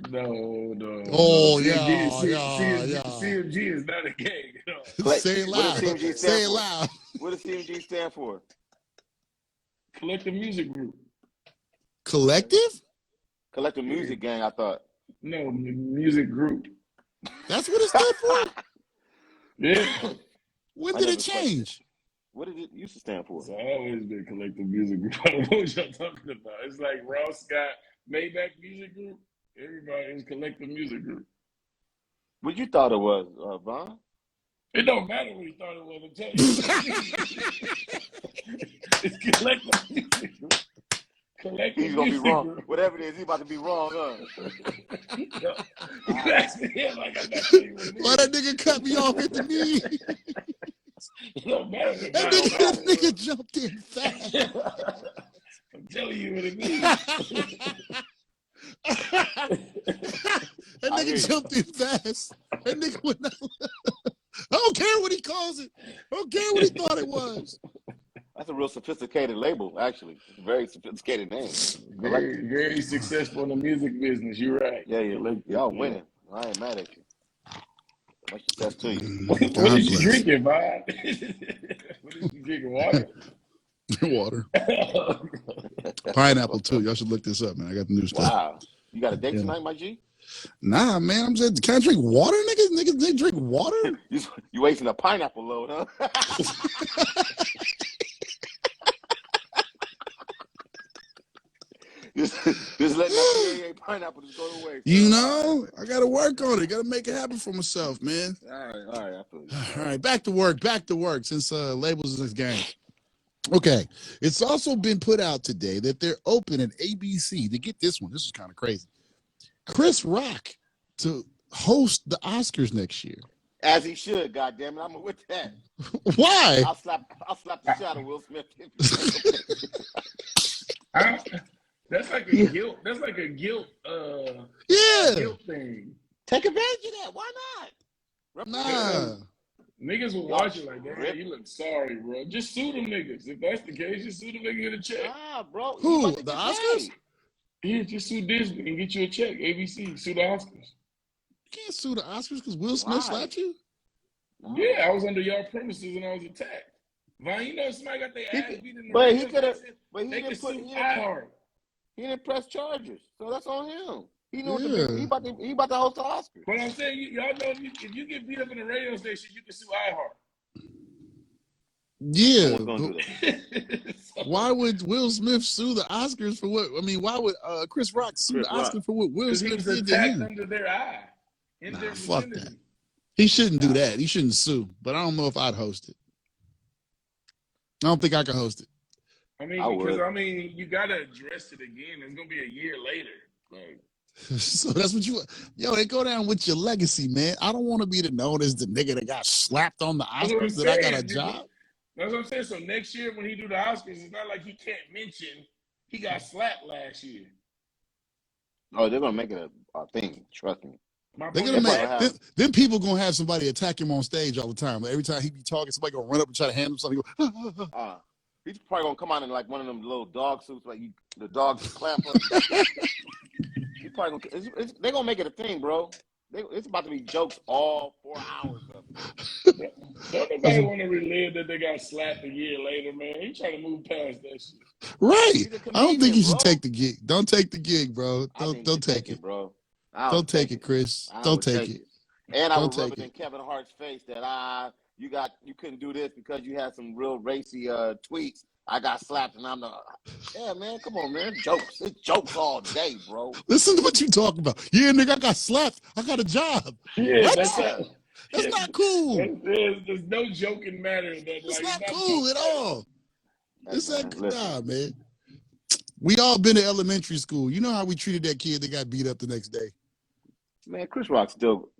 Speaker 2: No.
Speaker 1: Oh,
Speaker 2: CMG is not a gang. No.
Speaker 1: Say it loud. Say it loud.
Speaker 3: What does CMG stand for?
Speaker 2: Collective Music Group.
Speaker 1: Collective?
Speaker 3: Collective Music Gang, I thought.
Speaker 2: No, music group.
Speaker 1: That's what it stood for?
Speaker 2: Yeah.
Speaker 1: When did it change?
Speaker 3: What did it used to stand for?
Speaker 2: It's always been Collective Music Group. I don't know what y'all talking about. It's like Ross got Maybach Music Group. Everybody is Collective Music Group.
Speaker 3: What you thought it was, Von?
Speaker 2: It don't matter what you thought it was. I'm telling you. It's Collective Music Group.
Speaker 3: He's gonna be wrong. Whatever it is, he's about to be wrong, huh?
Speaker 2: You asked me him like I'm not telling you what it is.
Speaker 1: Why that nigga cut me off at the knee?
Speaker 2: It don't matter.
Speaker 1: That nigga jumped in fast.
Speaker 2: I'm telling you what it means.
Speaker 1: That nigga jumped in fast. That nigga went out. I don't care what he calls it. I don't care what he thought it was.
Speaker 3: That's a real sophisticated label, actually. It's a very sophisticated name.
Speaker 2: Very successful in the music business. You're right.
Speaker 3: Yeah, y'all winning. I ain't mad at you. Much success to you.
Speaker 2: What
Speaker 1: God
Speaker 2: is she
Speaker 1: bless.
Speaker 2: drinking, man? What is she drinking? Water?
Speaker 1: Water. Pineapple too. Y'all should look this up, man. I got the new stuff.
Speaker 3: Wow. You got a date
Speaker 1: Yeah.
Speaker 3: tonight, my G?
Speaker 1: Nah, man. I'm saying, can I drink water, niggas? Niggas, they drink water?
Speaker 3: You wasting a pineapple load, huh? just letting that PAA pineapple just go away.
Speaker 1: You know, I got to work on it. Got to make it happen for myself, man.
Speaker 3: All right. I feel you.
Speaker 1: All right, back to work. Since labels is this game. Okay, it's also been put out today that they're open at ABC to get this one. This is kind of crazy. Chris Rock to host the Oscars next year.
Speaker 3: As he should, goddammit. I'm with that.
Speaker 1: Why?
Speaker 3: I'll slap the shit out of Will Smith.
Speaker 2: That's like a guilt. That's like a guilt. Guilt thing.
Speaker 3: Take advantage of that. Why not?
Speaker 1: Nah.
Speaker 2: Niggas will watch it like, damn, you look sorry, bro. Just sue them niggas. If that's the case, just sue them niggas and get a check.
Speaker 3: Nah, bro.
Speaker 1: Who? The Oscars?
Speaker 2: Yeah, just sue Disney and get you a check. ABC, sue the Oscars.
Speaker 1: You can't sue the Oscars because Will Smith slapped you?
Speaker 3: No.
Speaker 2: Yeah, I was under y'all premises and I was attacked. Vine, you know somebody got their ass beat in the
Speaker 3: But he could have. But he
Speaker 2: didn't
Speaker 3: press charges, so that's on him. He knew he about to host the Oscars.
Speaker 2: But I'm saying, y'all know if you get beat up in a radio station, you can sue iHeart.
Speaker 1: Yeah.
Speaker 2: So,
Speaker 1: why would Will Smith sue the Oscars for what? I mean, why would Chris Rock sue the Oscars for what Will Smith did to him?
Speaker 2: under their eye. In their
Speaker 1: fuck
Speaker 2: vicinity.
Speaker 1: that. He shouldn't do that. He shouldn't sue. But I don't know if I'd host it. I don't think I could host it.
Speaker 2: I mean, you gotta address it again. It's gonna be a year later. Like,
Speaker 1: so that's what they go down with your legacy, man. I don't want to be known as the nigga that got slapped on the Oscars that I got a job.
Speaker 2: That's what I'm saying. So next year when he do the Oscars, it's not like he can't mention he got slapped last year.
Speaker 3: Oh, they're gonna make it a thing. Trust me.
Speaker 1: They're gonna make then people gonna have somebody attack him on stage all the time. Like every time he be talking, somebody gonna run up and try to hand him something.
Speaker 3: He's probably gonna come out in like one of them little dog suits, like the dogs clamp up. He's probably they're gonna make it a thing, bro. It's about to be jokes all 4 hours of it.
Speaker 2: Don't nobody want to relive that they got slapped a year later, man. He trying to move past that shit.
Speaker 1: Right. I don't think you should take the gig. Don't take the gig, bro. Don't take it,
Speaker 3: bro.
Speaker 1: Don't take it, Chris. Don't take it.
Speaker 3: And I would rub it in Kevin Hart's face that you couldn't do this because you had some real racy tweets. I got slapped and I'm the man, come on, man. Jokes. It's jokes all day, bro.
Speaker 1: Listen to what you talking about. Yeah, nigga, I got slapped. I got a job.
Speaker 2: Yeah,
Speaker 1: that's not cool.
Speaker 2: There's no joking matter in that.
Speaker 1: It's not cool at all. It's not man. We all been to elementary school. You know how we treated that kid that got beat up the next day.
Speaker 3: Man, Chris Rock still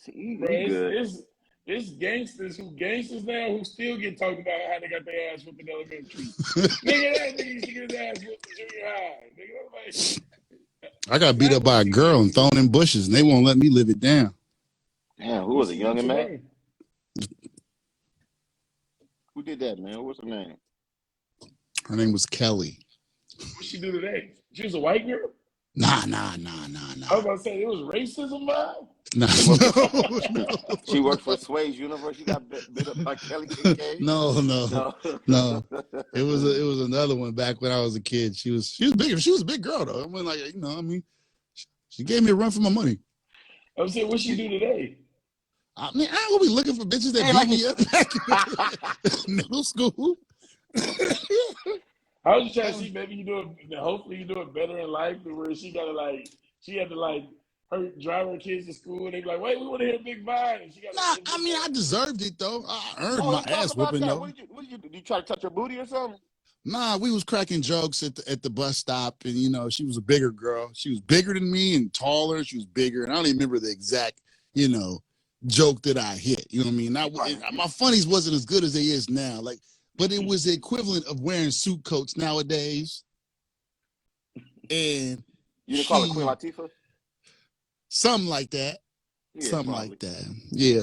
Speaker 3: he good.
Speaker 2: It's gangsters now who still get talked about how they got their ass whipped in elementary. Nigga used to get his ass whipped in junior high. Nigga,
Speaker 1: I got beat up by a girl and thrown in bushes, and they won't let me live it down.
Speaker 3: Damn, who was it, young and man? Who did that, man? What's her name?
Speaker 1: Her name was Kelly.
Speaker 2: What she do today? She was a white girl?
Speaker 1: Nah.
Speaker 2: I was about to say, it was racism, man?
Speaker 1: No.
Speaker 3: She worked for Sway's Universe. You got bit up by Kelly Kincaid?
Speaker 1: No. It was another one back when I was a kid. She was big. She was a big girl though. I mean, she gave me a run for my money.
Speaker 2: I was saying, what she do today?
Speaker 1: I mean, I will be looking for bitches that beat me up back in middle school.
Speaker 2: I was just trying to see, hopefully you do it better in life, where she had to drive her kids to school, and they be like, wait, we want to hear Big Vine. And
Speaker 1: I deserved it though. I earned my ass whooping though.
Speaker 3: What did you do? Did you try to touch her booty or something?
Speaker 1: Nah, we was cracking jokes at the bus stop, and she was a bigger girl. She was bigger than me and taller. She was bigger, and I don't even remember the exact, joke that I hit. You know what I mean? My funnies wasn't as good as they is now. But it was the equivalent of wearing suit coats nowadays. And
Speaker 3: you didn't call her Queen Latifah?
Speaker 1: Something like that.
Speaker 3: Yeah,
Speaker 1: something
Speaker 3: probably.
Speaker 1: like that. Yeah.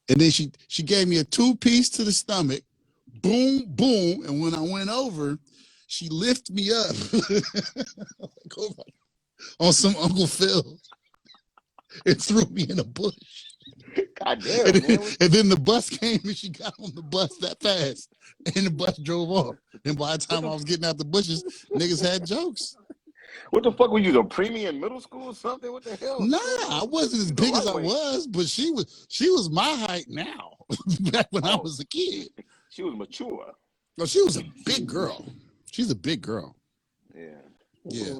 Speaker 1: And then she gave me a 2-piece to the stomach. Boom, boom. And when I went over, she lifted me up on some Uncle Phil. and threw me in a bush.
Speaker 3: God damn, man.
Speaker 1: And then the bus came and she got on the bus that fast. And the bus drove off. And by the time I was getting out the bushes, niggas had jokes.
Speaker 3: What the fuck were you, a preemie in middle school or something? What the hell?
Speaker 1: Nah, I wasn't as big as I was, but she was my height now. Back when I was a kid.
Speaker 3: She was mature.
Speaker 1: No, she was a big girl. She's a big girl.
Speaker 3: Yeah.
Speaker 1: Yeah.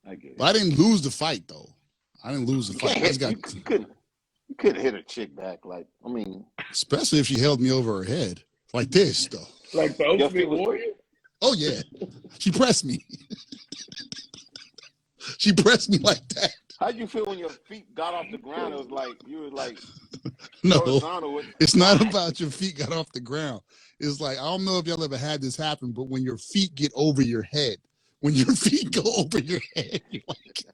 Speaker 3: I get it.
Speaker 1: But I didn't lose the fight though. I didn't lose the fight.
Speaker 3: You couldn't hit a chick back. Like, I mean,
Speaker 1: especially if she held me over her head. Like this though.
Speaker 2: Like the Ultimate Warrior?
Speaker 1: Oh yeah. She pressed me. She pressed me like that.
Speaker 3: How'd you feel when your feet got off the ground? It was like you were like
Speaker 1: no. It's not about your feet got off the ground. It's like I don't know if y'all ever had this happen, but when your feet get over your head, when your feet go over your head, you're like,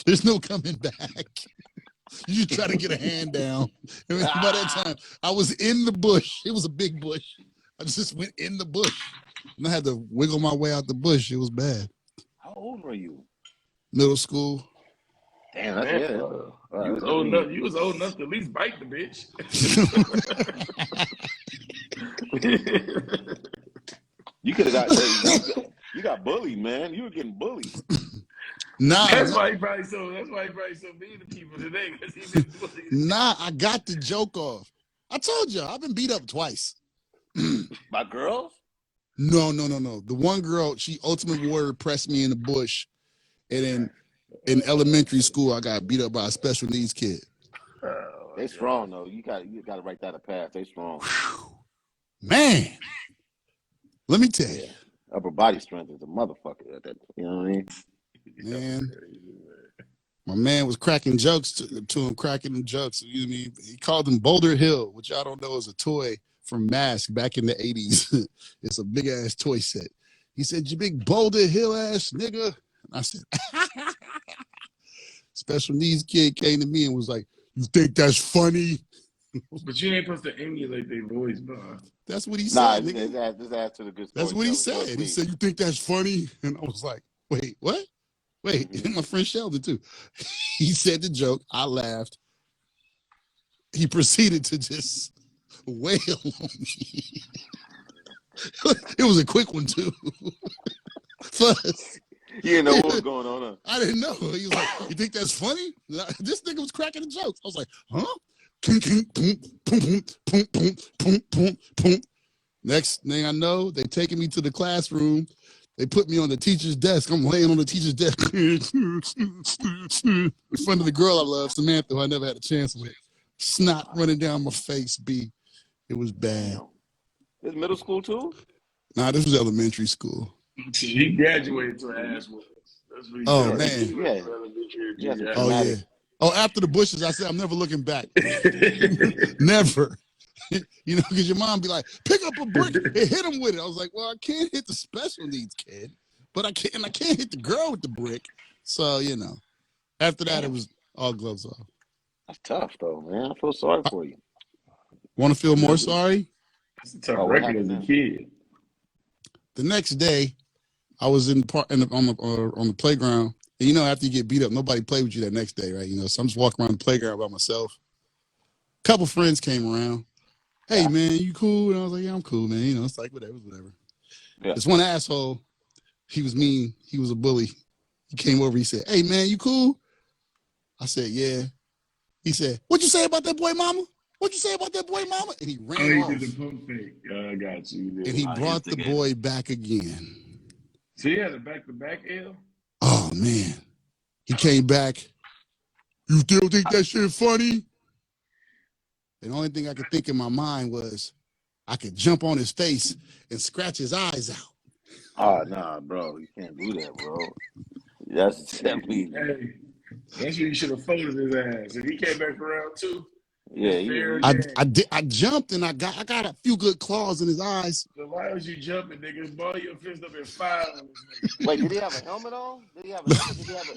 Speaker 1: there's no coming back. You try to get a hand down. And by that time, I was in the bush. It was a big bush. I just went in the bush. And I had to wiggle my way out the bush. It was bad.
Speaker 3: How old were you?
Speaker 1: Middle school.
Speaker 3: Damn, that's it.
Speaker 2: You was old enough to at least bite the bitch.
Speaker 3: You could have got you got bullied, man. You were getting bullied.
Speaker 1: Nah,
Speaker 2: that's why he probably so mean to people today, because he been bullied.
Speaker 1: Nah, I got the joke off. I told you, I've been beat up twice.
Speaker 3: By girls?
Speaker 1: No. The one girl, she Ultimate Warrior pressed me in the bush. And then in elementary school, I got beat up by a special needs kid.
Speaker 3: They strong though. You got to write that a pass. They strong.
Speaker 1: Man, let me tell you.
Speaker 3: Upper body strength is a motherfucker. You know what I mean?
Speaker 1: Man, my man was cracking jokes to him, cracking them jokes. You know what I mean? He called him Boulder Hill, which y'all don't know is a toy from Mask back in the 80s. It's a big ass toy set. He said, "You big Boulder Hill ass nigga." I said, special needs kid came to me and was like, "You think that's funny?"
Speaker 2: But you ain't supposed to emulate their voice, bro.
Speaker 1: That's what he said.
Speaker 3: This ass to the good.
Speaker 1: That's what he said. He said, "You think that's funny?" And I was like, "Wait, what?" Wait, my friend Sheldon too. He said the joke. I laughed. He proceeded to just wail on me. It was a quick one too. Plus,
Speaker 3: you didn't know what was going on. Huh?
Speaker 1: I didn't know. He was like, "You think that's funny?" This nigga was cracking the jokes. I was like, "Huh?" Next thing I know, they taking me to the classroom. They put me on the teacher's desk. I'm laying on the teacher's desk in front of the girl I love, Samantha, who I never had a chance with. Snot running down my face, B. It was bad.
Speaker 3: This middle school too?
Speaker 1: Nah, this was elementary school.
Speaker 2: He graduated to an ass whooping. That's what he
Speaker 1: did.
Speaker 2: Man.
Speaker 3: Yeah.
Speaker 1: Oh, yeah. Oh, after the bushes, I said, I'm never looking back. Never. You know, because your mom be like, pick up a brick and hit him with it. I was like, well, I can't hit the special needs kid, but I can't hit the girl with the brick. So, you know, after that, it was all gloves off.
Speaker 3: That's tough, though, man. I feel sorry for you.
Speaker 1: Want to feel more sorry?
Speaker 2: That's a tough record as a kid.
Speaker 1: The next day, I was on the playground. And, you know, after you get beat up, nobody played with you that next day, right? You know, so I'm just walking around the playground by myself. A couple friends came around. Hey, man, you cool? And I was like, yeah, I'm cool, man. You know, it's like, whatever. Yeah. This one asshole, he was mean. He was a bully. He came over. He said, hey, man, you cool? I said, yeah. He said, what you say about that boy mama? What you say about that boy mama? And he ran off.
Speaker 2: He did the pump fake. I got you.
Speaker 1: And he brought the boy back again.
Speaker 2: So he had a back-to-back L?
Speaker 1: Oh, man. He came back. You still think that shit funny? And the only thing I could think in my mind was I could jump on his face and scratch his eyes out.
Speaker 3: Oh, nah, bro. You can't do that, bro. That's definitely...
Speaker 2: Hey, that's what you should have folded his ass. If he came back around too.
Speaker 1: Yeah, I jumped and I got a few good claws in his eyes.
Speaker 2: So why was you jumping, nigga? Ball your fist up and fire on this nigga.
Speaker 3: Wait, did he have a helmet on? Did he have a helmet? Did he have a...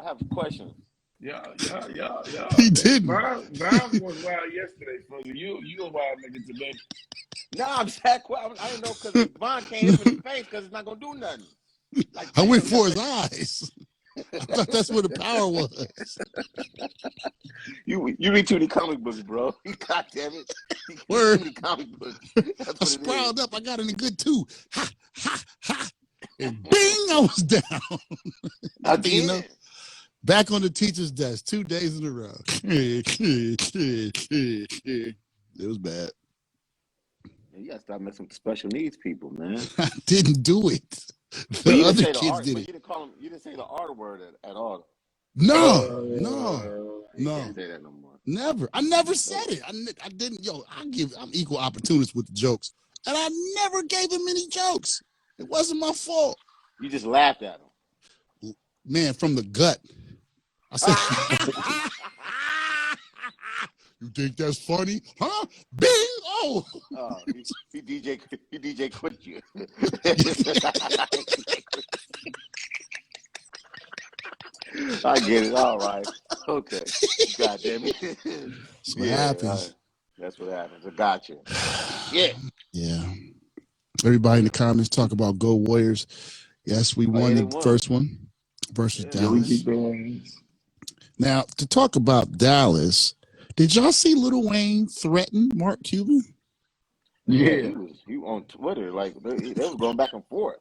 Speaker 3: I have a question.
Speaker 2: Yeah.
Speaker 1: He didn't.
Speaker 2: Brown was wild yesterday, Fuzzy. You a wild nigga today.
Speaker 3: Nah, I'm sad. I didn't know because Von can't hit him in the face because it's not gonna do nothing.
Speaker 1: Like, I went for his eyes. I thought that's where the power was.
Speaker 3: You read too many comic books, bro. God damn it. You read
Speaker 1: Word.
Speaker 3: too many comic books. That's
Speaker 1: I
Speaker 3: what it
Speaker 1: sprawled
Speaker 3: is.
Speaker 1: up. I got in a good two. Ha, ha, ha. And bing, I was down. Next thing you know,
Speaker 3: Again.
Speaker 1: back on the teacher's desk 2 days in a row. It was bad.
Speaker 3: You gotta stop messing with the special needs people, man.
Speaker 1: I didn't do it.
Speaker 3: But
Speaker 1: The
Speaker 3: you didn't
Speaker 1: other
Speaker 3: say the
Speaker 1: kids
Speaker 3: R,
Speaker 1: did
Speaker 3: but
Speaker 1: it.
Speaker 3: you didn't call them. You didn't say the R word at all.
Speaker 1: No,
Speaker 3: You can't say that no more.
Speaker 1: never. I never said it. I didn't. Yo, I'm equal opportunist with the jokes, and I never gave him any jokes. It wasn't my fault.
Speaker 3: You just laughed at him.
Speaker 1: Man, from the gut. I said, you think that's funny? Huh? Bing! Oh!
Speaker 3: He DJ quit you. I get it. All right. Okay. God damn it.
Speaker 1: That's what happens.
Speaker 3: That's what happens. I got you. Yeah.
Speaker 1: Yeah. Everybody in the comments talk about Go Warriors. Yes, we won the first one versus Dallas. Now, to talk about Dallas, did y'all see Lil Wayne threaten Mark Cuban?
Speaker 3: Yeah. He on Twitter, like they was going back and forth.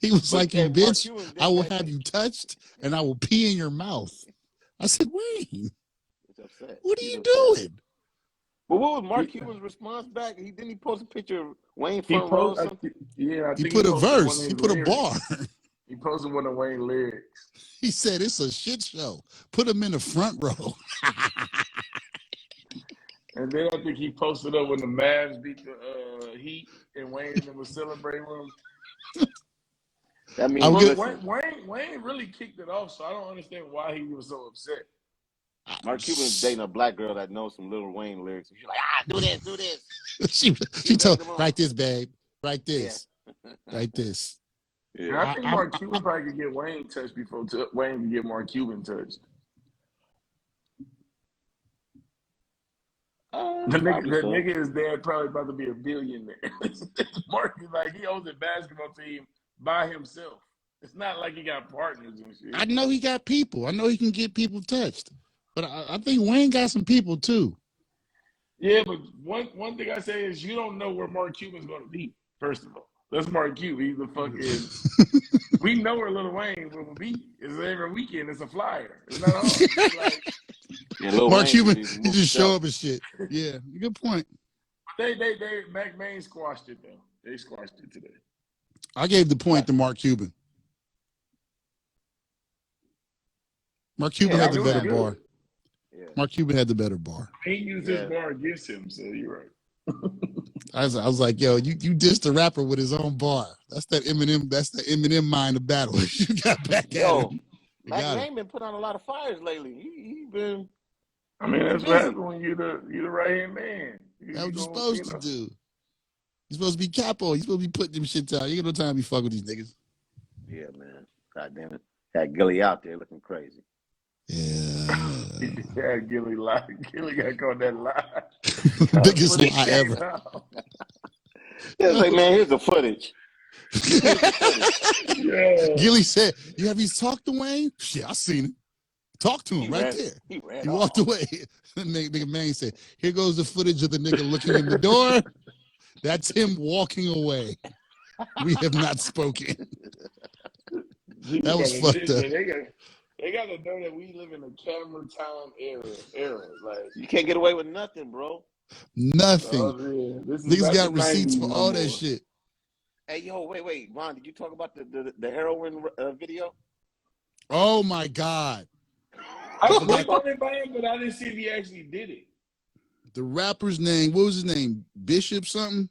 Speaker 1: He was like, you bitch, I will have you touched and I will pee in your mouth. I said, Wayne, what are you doing?
Speaker 3: But what was Mark Cuban's response back? Didn't he post a picture of Wayne front row or something?
Speaker 2: Yeah, I think
Speaker 1: he put a verse. He put a bar.
Speaker 2: He posted one of Wayne's lyrics.
Speaker 1: He said it's a shit show. Put him in the front row.
Speaker 2: And then I think he posted up when the Mavs beat the Heat and Wayne and them was celebrating with him.
Speaker 3: That means
Speaker 2: Wayne really kicked it off, so I don't understand why he was so upset.
Speaker 3: Mark Cuban's dating a black girl that knows some Lil Wayne lyrics. She's like, do this.
Speaker 1: she told, write this, babe. Write this. Yeah. Write this.
Speaker 2: Yeah. I think Mark Cuban probably could get Wayne touched before Wayne could get Mark Cuban touched. The nigga is there probably about to be a billionaire. Mark is like, he owns a basketball team by himself. It's not like he got partners and shit.
Speaker 1: I know he got people. I know he can get people touched. But I think Wayne got some people too.
Speaker 2: Yeah, but one thing I say is you don't know where Mark Cuban's going to be, first of all. That's Mark Cuban. He's the fucking... We know where Lil Wayne will be. It's every weekend. It's a flyer. It's not hard.
Speaker 1: Mark Cuban, he just show up and shit. Yeah, good point.
Speaker 2: Mac Main squashed it, though. They squashed it today.
Speaker 1: I gave the point to Mark Cuban. Mark Cuban had the better bar. Yeah. Mark Cuban had the better bar.
Speaker 2: He used his bar against him, so you're right.
Speaker 1: I was like, yo, you dissed the rapper with his own bar. That's that Eminem. That's the Eminem mind of battle. You got back at him.
Speaker 3: Mac Main been putting on a lot of fires lately. He been.
Speaker 2: I mean, that's what happens when you're the right hand man.
Speaker 1: That's what you're supposed to do. You're supposed to be capo. You're supposed to be putting them shit out. You ain't no time to be fucking with these niggas.
Speaker 3: Yeah, man. God damn it. Had Gilly out there looking crazy.
Speaker 1: Yeah.
Speaker 2: Gilly lied. Gilly got caught that lie.
Speaker 1: Biggest lie ever.
Speaker 3: It's like, man, here's the footage.
Speaker 1: Yeah. Gilly said, have you talked to Wayne? Yeah, I seen him. Talk to him there.
Speaker 3: He
Speaker 1: walked away. Nigga Maine said, here goes the footage of the nigga looking in the door. That's him walking away. We have not spoken. That was fucked up.
Speaker 2: They got to know that we live in a camera time era. Like,
Speaker 3: you can't get away with nothing, bro.
Speaker 1: Nothing. Niggas got receipts for all that shit.
Speaker 3: Hey, yo, wait. Ron, did you talk about the heroin video?
Speaker 1: Oh, my God.
Speaker 2: I clicked on it by him, but I didn't see if he actually did it.
Speaker 1: The rapper's name, what was his name? Bishop something?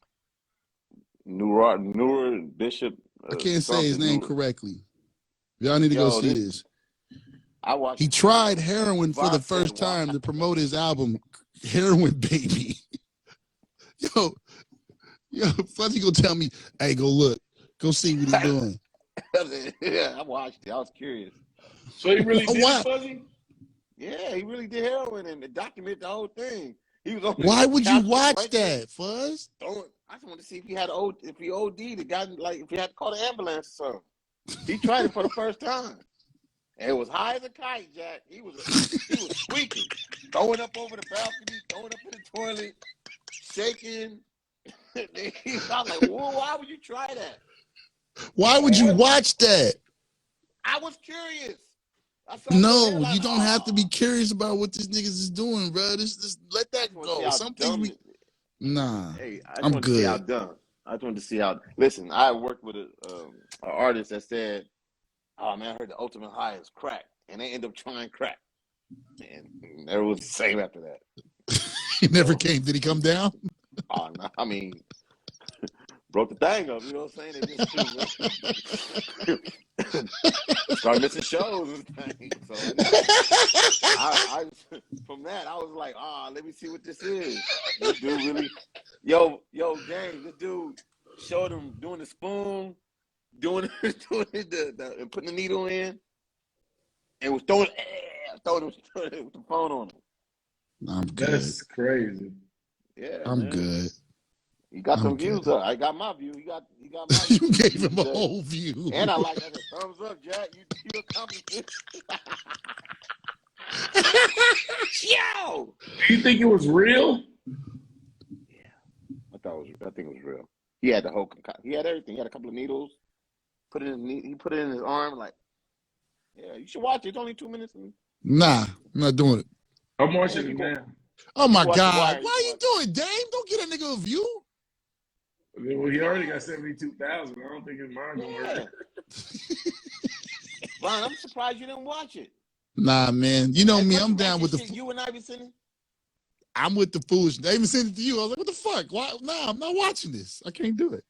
Speaker 3: NOOOOO, Bishop.
Speaker 1: I can't say his name correctly. Y'all need to go see this. He tried heroin for the first time to promote his album, Heroin Baby. Yo, Fuzzy gonna tell me, hey, go look. Go see what he's doing.
Speaker 3: Yeah, I watched it. I was curious.
Speaker 2: So he really did it, Fuzzy?
Speaker 3: Yeah, he really did heroin and documented the whole thing. He was on.
Speaker 1: Why would you watch that, Fuzz?
Speaker 3: I just want to see if he OD'd, if he had to call the ambulance or something. He tried it for the first time. And it was high as a kite, Jack. He was squeaking, throwing up over the balcony, throwing up in the toilet, shaking. I was like, whoa, why would you try that?
Speaker 1: Why would you watch that?
Speaker 3: I was curious.
Speaker 1: No, you don't have to be curious about what these niggas is doing, bro. Just let that go. Some things nah.
Speaker 3: Hey, I just
Speaker 1: I'm
Speaker 3: wanted
Speaker 1: good.
Speaker 3: to see how dumb. I just wanted to see how. Listen, I worked with an artist that said, "Oh man, I heard the ultimate high is crack," and they end up trying crack, and it was the same after that.
Speaker 1: He never came. Did he come down?
Speaker 3: Oh no, I mean, broke the thing up. You know what I'm saying? They just started missing shows and things. So I from that I was like, let me see what this is. This dude really, yo, James, this dude showed him doing the spoon, doing the putting the needle in, and was throwing with the phone on him.
Speaker 1: I'm good.
Speaker 2: That's crazy.
Speaker 3: Yeah,
Speaker 1: I'm
Speaker 3: man.
Speaker 1: good.
Speaker 3: You got some views up. I got my view. You got my view.
Speaker 1: You gave him a whole view.
Speaker 3: And I like that. Thumbs up, Jack. You accomplished it. Yo!
Speaker 2: Do you think it was real?
Speaker 3: Yeah. I think it was real. He had the whole he had everything. He had a couple of needles. He put it in his arm, like, yeah, you should watch it. It's only 2 minutes.
Speaker 1: Nah, I'm not doing it.
Speaker 2: I'm watching it now.
Speaker 1: Oh my God. Why are you doing, Dame? Don't get a nigga a view.
Speaker 2: Well, he already got 72,000. I don't think his mind gonna work.
Speaker 3: Ron, I'm surprised you didn't watch it.
Speaker 1: Nah, man. You know me, I'm down with the
Speaker 3: you and I be sitting.
Speaker 1: I'm with the foolishness. They even sent it to you. I was like, what the fuck? Why? Nah, I'm not watching this. I can't do it.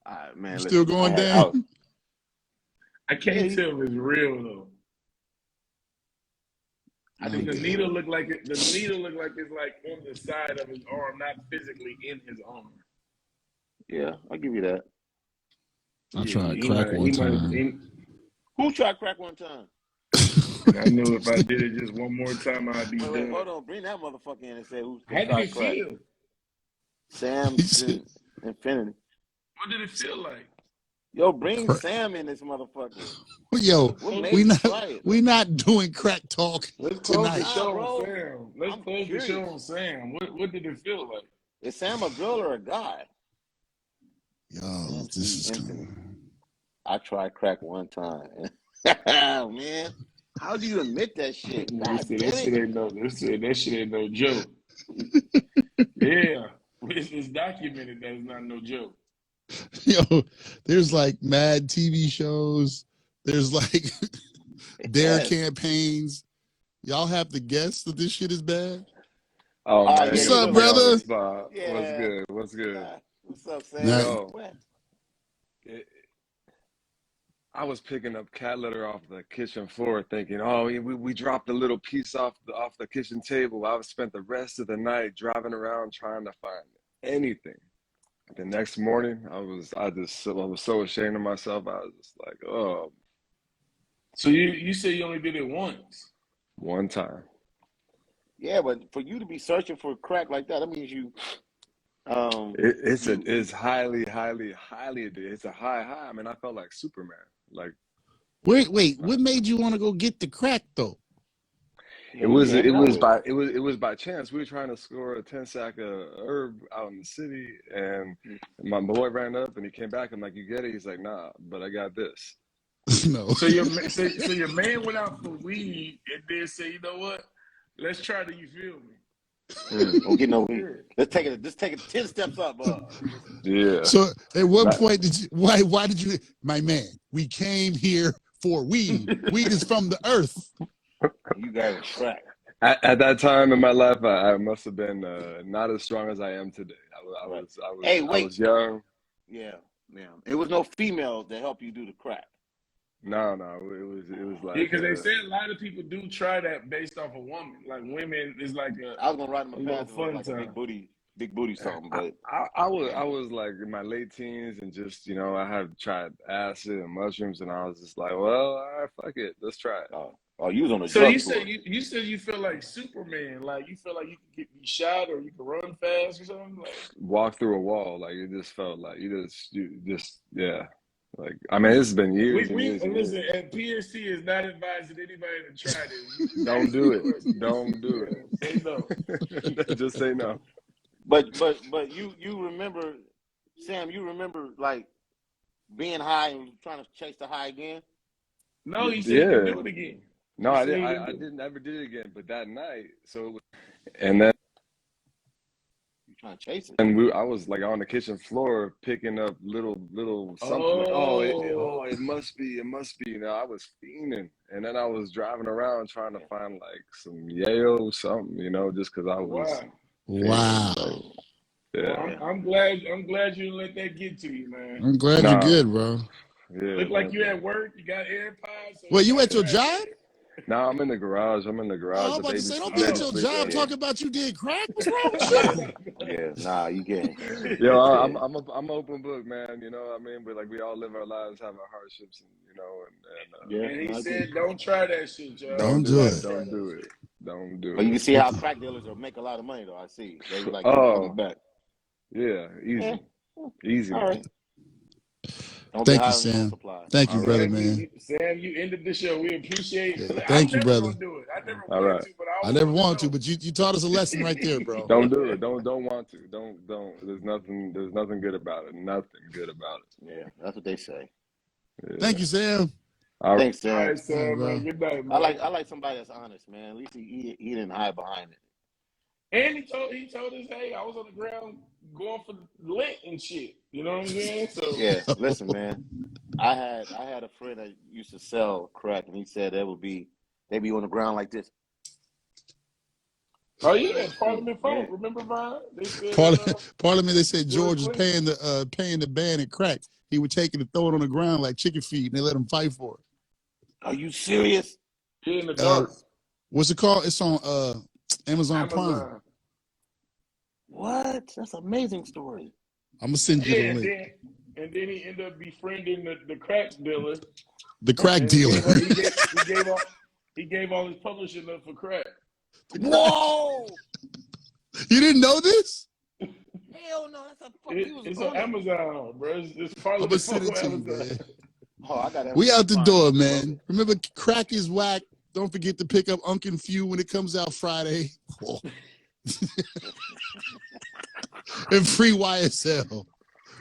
Speaker 3: All right, man.
Speaker 1: You still going down?
Speaker 2: I can't tell if it's real though. I think the needle look like it's like on the side of his arm, not physically in his arm.
Speaker 3: Yeah, I'll give you that.
Speaker 1: I tried crack one time.
Speaker 3: Who tried crack one time?
Speaker 2: I knew if I did it just one more time, I'd be done.
Speaker 3: Wait, hold on. Bring that motherfucker in and say who
Speaker 2: tried crack. How did it feel?
Speaker 3: Sam Infinity.
Speaker 2: What did it feel like?
Speaker 3: Yo, bring Sam in this motherfucker.
Speaker 1: Yo, we not doing crack talk
Speaker 2: Let's close the show on Sam. Let's close the show on Sam. What did it feel like?
Speaker 3: Is Sam a girl or a guy?
Speaker 1: Yo, this is coming.
Speaker 3: I tried crack one time. Man, how do you admit that shit?
Speaker 2: That shit ain't no joke. Yeah, it's documented that it's not no joke.
Speaker 1: Yo, there's like mad TV shows. There's like dare campaigns. Y'all have to guess that this shit is bad.
Speaker 4: Oh, man.
Speaker 1: What's up, brother?
Speaker 4: Yeah. What's good?
Speaker 3: What's up, Sam?
Speaker 4: I was picking up cat litter off the kitchen floor, thinking, "Oh, we dropped a little piece off the kitchen table." I spent the rest of the night driving around trying to find anything. The next morning, I was so ashamed of myself. I was just like, "Oh."
Speaker 2: So you say you only did it once?
Speaker 4: One time.
Speaker 3: Yeah, but for you to be searching for crack like that, that means you.
Speaker 4: It's highly. It's a high. I mean, I felt like Superman. Like,
Speaker 1: wait, what made you want to go get the crack though?
Speaker 4: It was by chance. We were trying to score a 10-sack of herb out in the city, and my boy ran up and he came back. I'm like, "You get it?" He's like, "Nah, but I got this."
Speaker 1: No.
Speaker 2: So your man went out for weed and then say, "You know what? Let's try to." You feel me?
Speaker 3: Don't get no weed. Let's take it 10 steps up.
Speaker 4: Yeah.
Speaker 1: So at what point did you? Why did you? My man, we came here for weed. Weed is from the earth.
Speaker 3: You got it crack.
Speaker 4: At that time in my life, I must have been not as strong as I am today. I was young.
Speaker 3: Yeah. It was no female to help you do the crack.
Speaker 4: No, it was like
Speaker 2: because they said a lot of people do try that based off a woman. Like women is like
Speaker 3: I was gonna write them a path
Speaker 2: fun
Speaker 3: like
Speaker 2: time.
Speaker 3: a big booty something, but
Speaker 4: I was like in my late teens and just I had tried acid and mushrooms and I was just like, well, all right, fuck it, let's try it.
Speaker 3: Oh, you was on the
Speaker 2: so you said you said you feel like Superman, like you feel like you could be shot or you could run fast or something, like
Speaker 4: walk through a wall, like it just felt like you just yeah. Like, I mean, it's been years and
Speaker 2: We
Speaker 4: years and years.
Speaker 2: listen, and PSC is not advising anybody to try this.
Speaker 4: Don't do it. Don't do
Speaker 2: Say no.
Speaker 4: it. Just say no.
Speaker 3: But you remember, Sam? You remember like being high and trying to chase the high again?
Speaker 2: No, he said he can do it again.
Speaker 4: No, I didn't ever did it again. But that night, and then
Speaker 3: You trying to chase it?
Speaker 4: and I was like on the kitchen floor picking up little something. Like, it must be. You know, I was fiending, and then I was driving around trying to find like some yayo something. You know, just because I was.
Speaker 1: Wow.
Speaker 4: Yeah.
Speaker 2: Well, I'm glad you didn't let that get to you, man.
Speaker 1: I'm glad you're good, bro.
Speaker 4: Yeah.
Speaker 2: Look like you at work. You got AirPods. So
Speaker 1: Wait, you at your job?
Speaker 4: No, I'm in the garage.
Speaker 1: Oh, I'm about to say, don't be at your job talking about you did crack. What's wrong with you?
Speaker 3: Yeah, nah, you getting.
Speaker 4: Yo, I'm an open book, man. You know what I mean? But like we all live our lives having hardships, and you know,
Speaker 2: And he said, "Don't try that shit, y'all.
Speaker 1: Don't do it.
Speaker 4: Don't do it. Don't do it."
Speaker 3: But you can see how crack dealers will make a lot of money, though. I see. They like back.
Speaker 4: Yeah, easy.
Speaker 3: All right.
Speaker 1: Thank you, Sam. Thank you, brother, man.
Speaker 2: Sam, you ended the show. We appreciate it.
Speaker 1: Thank you, brother.
Speaker 2: Do it. I never
Speaker 4: All
Speaker 2: wanted
Speaker 4: right.
Speaker 2: to, but
Speaker 1: I never want to, but you taught us a lesson right there, bro.
Speaker 4: Don't do it. Don't want to. Don't. There's nothing good about it. Nothing good about it.
Speaker 3: Yeah, that's what they say.
Speaker 4: Yeah.
Speaker 1: Thank you, Sam.
Speaker 3: Thanks, Sam.
Speaker 2: All right, Sam, man. Good night, man.
Speaker 3: I like somebody that's honest, man. At least he didn't hide behind it.
Speaker 2: And he told us, hey, I was on the ground going for lit and shit. You know what I'm saying? So
Speaker 3: Yeah, listen, man. I had a friend that used to sell crack, and he said they'd be on the ground like this.
Speaker 2: Oh yeah, Parliament Folk.
Speaker 3: Yeah.
Speaker 2: Remember mine? They said,
Speaker 1: Parliament. They said George was paying the band at crack. He would take it and throw it on the ground like chicken feed, and they let him fight for it.
Speaker 3: Are you serious?
Speaker 2: Yeah, in the dark.
Speaker 1: What's it called? It's on Amazon Prime.
Speaker 3: What? That's an amazing story.
Speaker 1: I'm gonna send you the link.
Speaker 2: And then he ended up befriending the crack dealer.
Speaker 1: The crack dealer.
Speaker 2: He gave all his publishing up for crack.
Speaker 3: Whoa!
Speaker 1: You didn't know this?
Speaker 3: Hell no! That's a fuck.
Speaker 2: It's on Amazon, bro. It's
Speaker 1: I'm gonna send it to you,
Speaker 2: Amazon.
Speaker 1: man.
Speaker 3: Oh, I got.
Speaker 1: We out the door, man. Remember, crack is whack. Don't forget to pick up Unc Phew when it comes out Friday. And free YSL.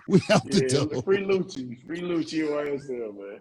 Speaker 1: We out the door.
Speaker 2: Free Lucci YSL, man.